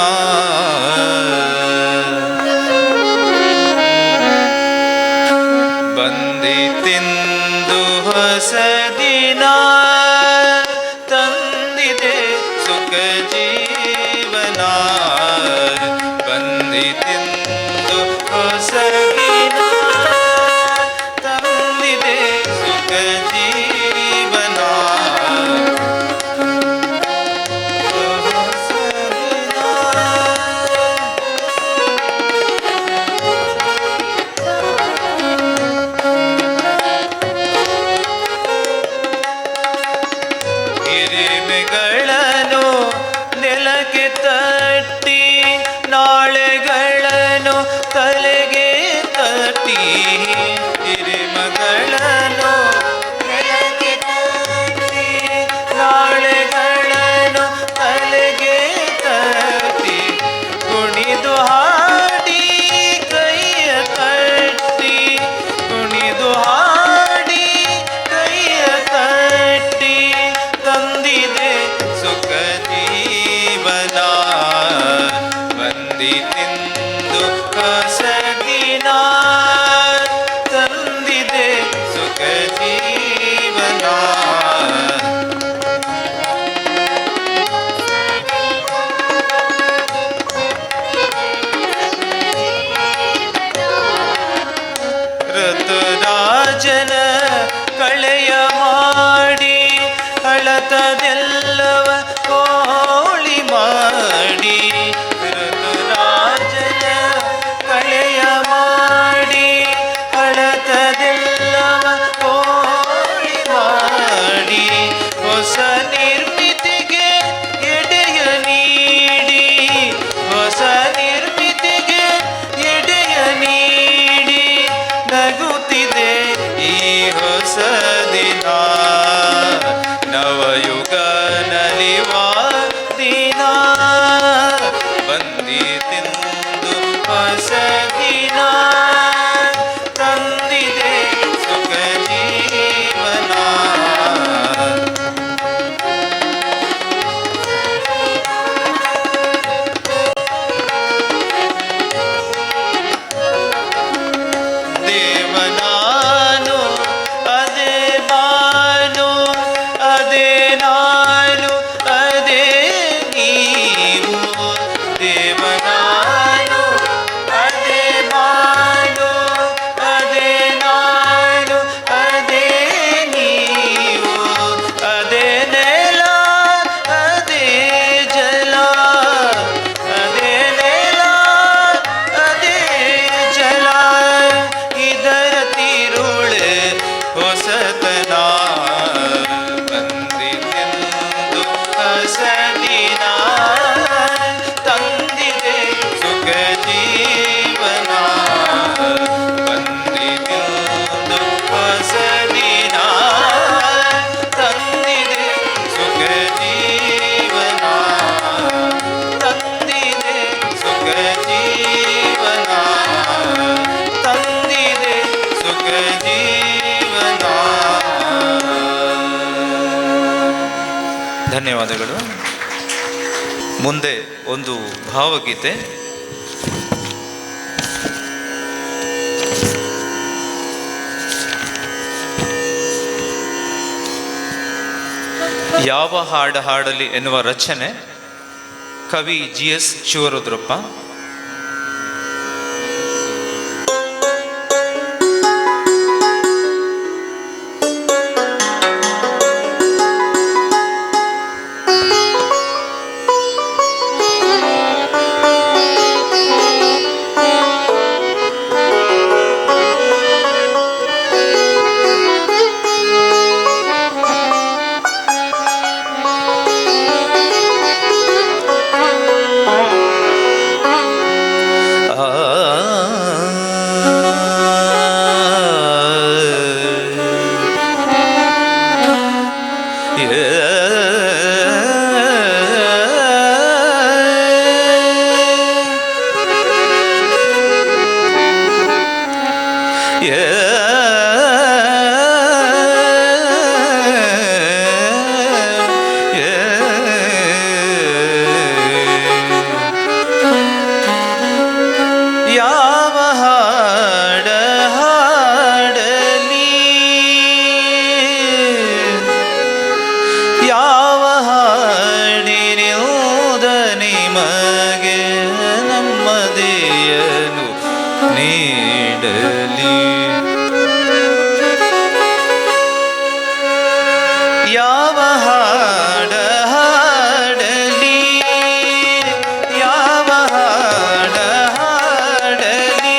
N: ಬಂದಿತೆಂದು ಹೊಸದಿನ ತಂದಿದೆ ಸುಖ ಜೀವನ ಬಂದಿತೆಂದು ಹೊಸದಿನ ತಂದಿದೆ ಸುಖ ಜೀವನ ಹೊಸದಿನ ರಾಜನ ಕಳೆಯ ಮಾಡಿ ಅಳತದೆಲ್ಲವ ಕೋಳಿ ಮಾಡಿ ಋತುರಾಜನ ಕಳೆಯ ಮಾಡಿ ಅಳತದೆಲ್ಲವ ಕೋಳಿ ಮಾಡಿ ಹೊಸ ನಿರ್ಮಿತಿಗೆ ಎಡೆಯ ನೀಡಿ ಹೊಸ ನಿರ್ಮಿತಿಗೆ ಎಡೆಯ ನೀಡಿ ನಗುತ್ತಿದೆ ಈ ಹೊಸ ದಿನ ನವಯುಗ ನಲಿವ ದಿನ ಬಂದಿತೆಂದು ಹೊಸ ದಿನ ತಂದಿದೆ ಸುಖ ಜೀವನ ದೇವನಾನು ಅದೇ ಬಾನು ಅದೇ ನಾನು ಅದೇ ನೀವು ದೇವನಾನು ಅದೇ ಬಾನು ಅದೇ ನಾನು ಅದೇ ನೀವು ಅದೇ ನೆಲ ಅದೇ ಜಲ ಅದೇ ನೆಲ ಅದೇ ಜಲ ಇದರ ತಿರುಳೆ ಹೊಸತನ ಬಂದಿತೆಂದು ಹೊಸ ದಿನ ತಂದಿದೆ ಸುಖ ಜೀವನ ಬಂದಿತೆಂದು ಹೊಸ ದಿನ ತಂದಿದೆ ಸುಖ ಜೀವನ ತಂದಿದೆ ಸುಖ ಜೀವನ ತಂದಿದೆ ಸುಖ ಜೀವನ. ಧನ್ಯವಾದಗಳು. ಮುಂದೆ ಒಂದು ಭಾವಗೀತೆ. ಯಾವ ಹಾಡು ಹಾಡಲಿ ಎನ್ನುವ ರಚನೆ ಕವಿ GS ಶಿವರುದ್ರಪ್ಪ. ಯಾವ ಹಾಡ ಹಾಡಲಿ ಯಾವ ಹಾಡಿನಿಂದ ನಿಮಗೆ ನೆಮ್ಮದಿಯನು ನೀಡಲಿ ಯಾವ ಹಾಡ ಹಾಡಲಿ ಯಾವ ಹಾಡ ಹಾಡಲಿ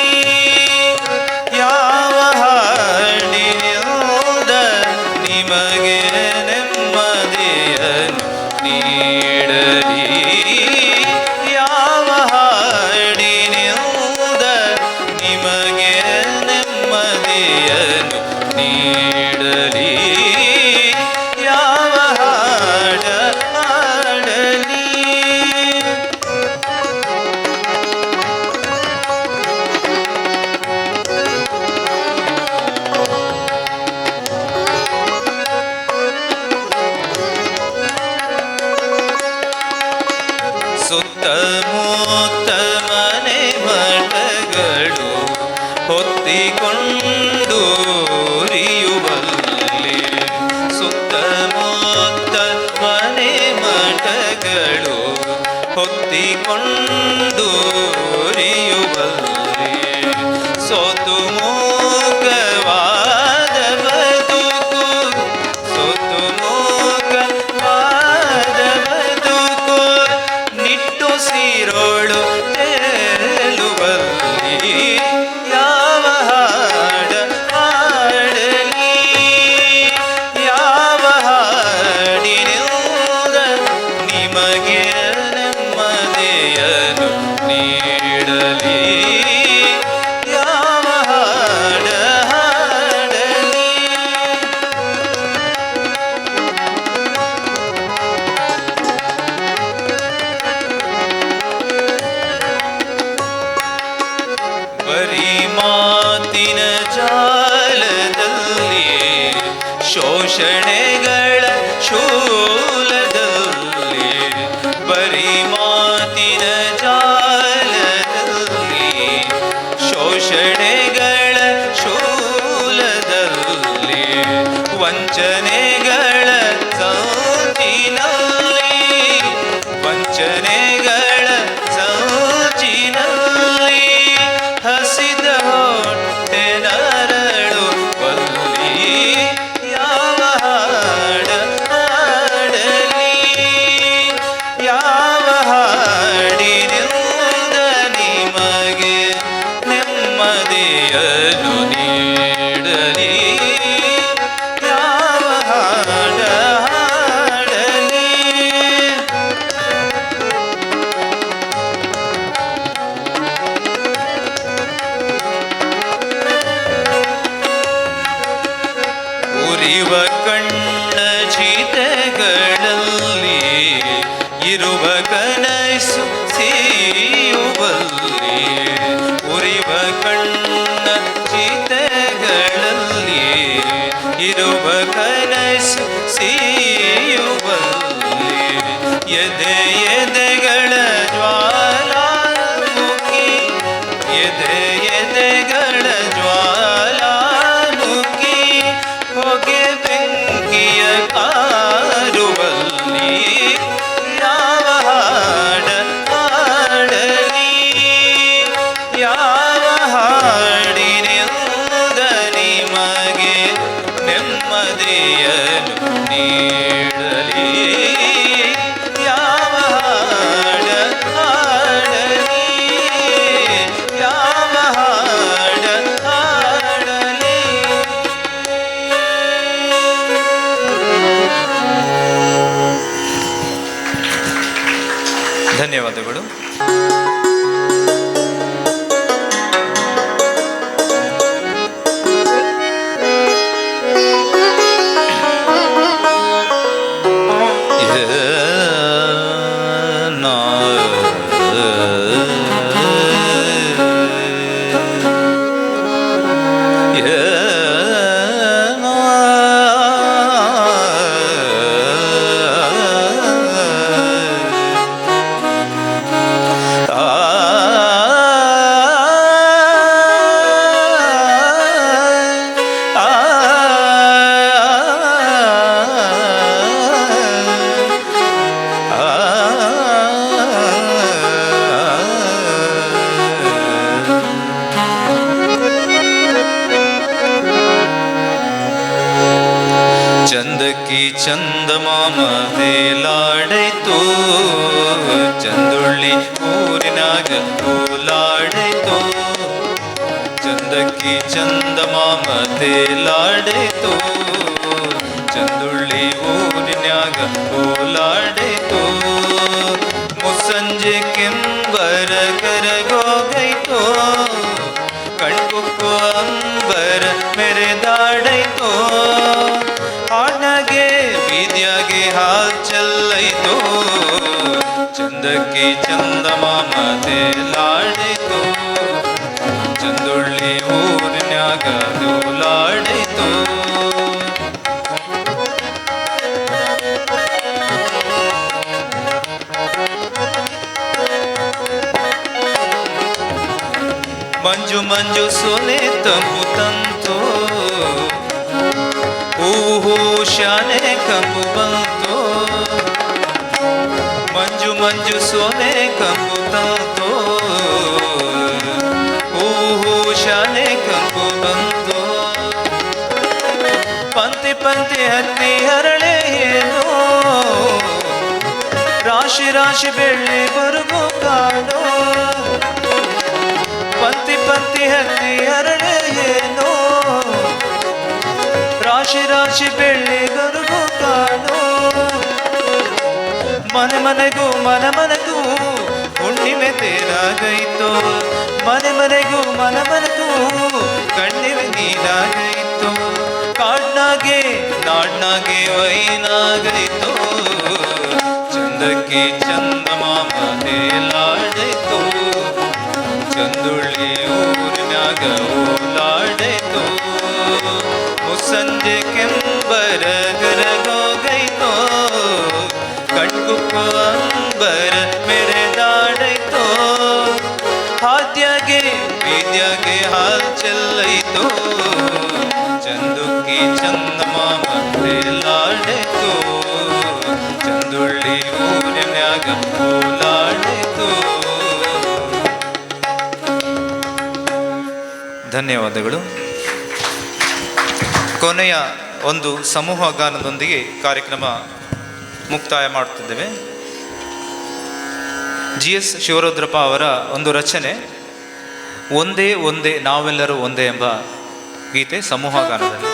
N: ಯಾವ ಹಾಡಿನಿಂದ ನಿಮಗೆ ನೆಮ್ಮದಿಯನು ನೀಡಲಿ ಯಾವ ಹಾಡಿನಿಂದ ನಿಮಗೆ ನೆಮ್ಮದಿಯನು ನೀಡಲಿ ಯಾವ ಹಾಡ ಹಾಡಲಿ ಸುತ್ತಮುತ್ತ ಮನೆ ಮಠಗಳು ಹೊತ್ತಿಕೊಂಡು ಉರಿಯುವಲ್ಲಿ ಸುತ್ತಮುತ್ತ ಮನೆ ಮಠಗಳು ಹೊತ್ತಿಕೊಂಡು ಉರಿಯುವಲ್ಲಿ ಸೋತು ಮೂಗವಾದ ಚಂದಕ್ಕಿ ಚಂದಮಾಮ ತೇಲಾಡೈತು, ಚಂದುಳ್ಳಿ ಊರಿನಾಗ ಓಲಾಡೈತು. ಚಂದಕ್ಕಿ ಚಂದಮಾಮ ತೇಲಾಡೈತು, ಚಂದುಳ್ಳಿ ಊರಿನಾಗ ಓಲಾಡೈತು. ಮುಸ್ಸಂಜೆ ಕೆಂಬರ ಕರಗೋಗೈತು, ಕಣ್ಕುಕ್ಕೋ ಅಂಬರ ಮೆರೆದಾಡೈತು. ಹಾಡಾಗೆ ಬೀದಿಯಾಗೆ ಹಾಲ್ ಚೆಲ್ಲೈತು, ಚಂದಕ್ಕೆ ಚಂದಮಾಮ ತೇಲಾಡೈತು, ಚಂದುಳ್ಳಿ ಊರಿನ್ಯಾಗ ಓಲಾಡೈತು. ಮಂಜು ಮಂಜು ಸೊನೆ ತಂಪು ತಂತು, ಹೂವು ಶಾನೆ ಕಂಪು ಬಂತು. ಮಂಜು ಮಂಜು ಸೊನೆ ಕಂಪು ತಂತು, ಹೂವು ಶಾನೆ ಕಂಪು ಬಂತು. ಪಂಕ್ತಿ ಪಂಕ್ತಿ ಹತ್ತಿ ಹರಳೆ ಏನು, ರಾಶಿ ರಾಶಿ ಬೆಳ್ಳಿ ಬರುಗು ಕಾಣೋ. ಪಂಕ್ತಿ ಪಂಕ್ತಿ ಹತ್ತಿ ಹರಳೆ ಏನು, ರಾಶಿ ರಾಶಿ ಬೆಳ್ಳಿ ಗರುಗು ಕಾಣೋ. ಮನೆ ಮನೆಗೂ ಮನ ಮನಗೂ ಹುಣ್ಣಿಮೆ ತೇರಾಗೈತು, ಮನೆ ಮನೆಗೂ ಮನ ಮನಗೂ ಕಣ್ಣಿವೆ ನೀರಾಗೈತು. ಕಾಡ್ನಾಗೆ ನಾಡ್ನಾಗೆ ವೈನಾಗೈತು, ಚಂದಕ್ಕೆ ಚಂದಮಾಮ ತೇಲಾಡೈತು, ಚಂದುಳ್ಳಿ ಊರಿನಾಗ ಓಲಾಡೈತು. ಮುಸ್ಸಂಜೆ ಕೆಂಬರ ಗರಗೋಗೈತೋ, ಕಣ್ಕುಕ್ಕೋ ಅಂಬರ ಮೆರೆದಾಡೈತೋ. ಹಾದ್ಯಾಗೆ ಬೀದ್ಯಾಗೆ ಹಾಲ್ ಚೆಲ್ಲೈತೋ, ಚಂದುಕ್ಕಿ ಚಂದಮಾಮ ತೇಲಾಡೈತು, ಚಂದುಳ್ಳಿ ಊರಿನ್ಯಾಗ ಓಲಾಡೈತು. ಧನ್ಯವಾದಗಳು. ಕೊನೆಯ ಒಂದು ಸಮೂಹ ಗಾನದೊಂದಿಗೆ ಕಾರ್ಯಕ್ರಮ ಮುಕ್ತಾಯ ಮಾಡುತ್ತಿದ್ದೇವೆ. GS ಶಿವರುದ್ರಪ್ಪ ಅವರ ಒಂದು ರಚನೆ ಒಂದೇ ಒಂದೇ ನಾವೆಲ್ಲರೂ ಒಂದೇ ಎಂಬ ಗೀತೆ ಸಮೂಹ ಗಾನದಲ್ಲಿ.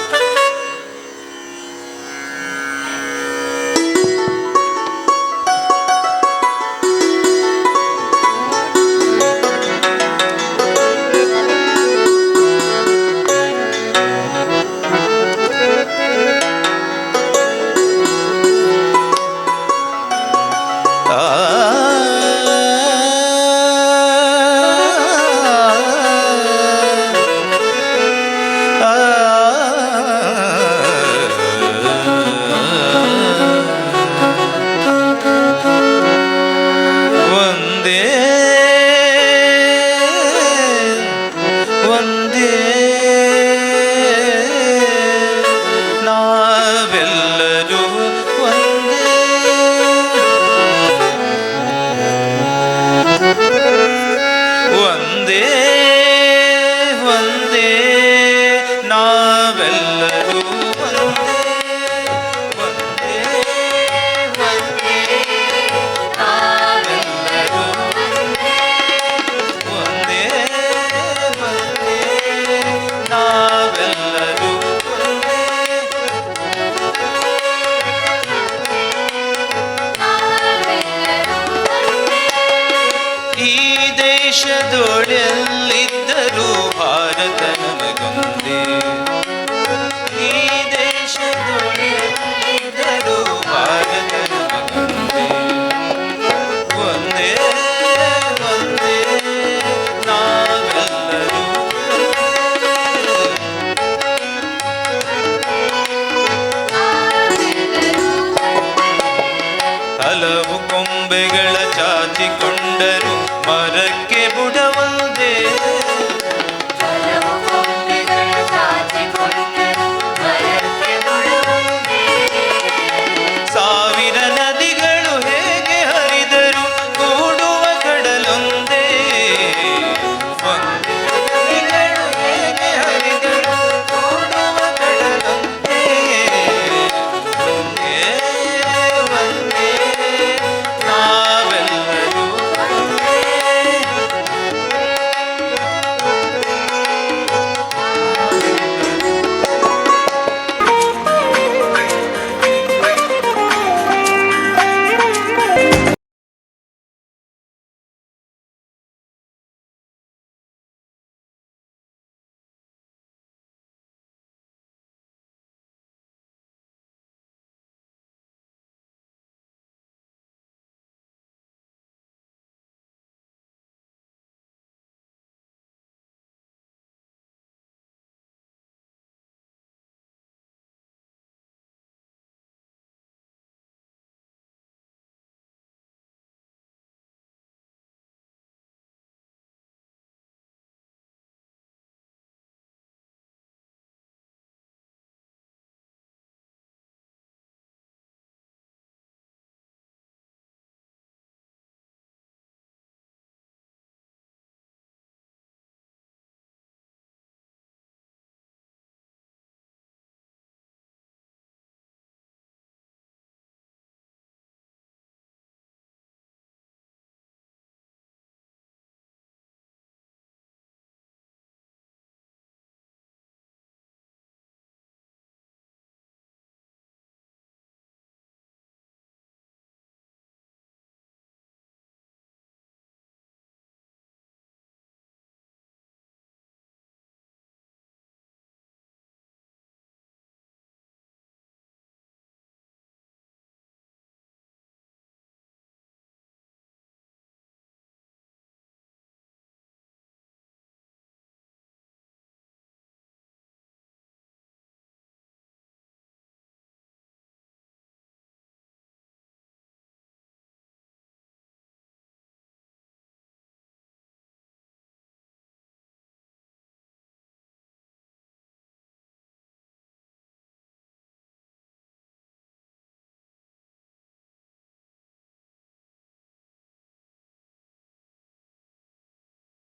N: ಈ ದೇಶದೊಳೆಲ್ಲಿದ್ದರೂ ಭಾರತ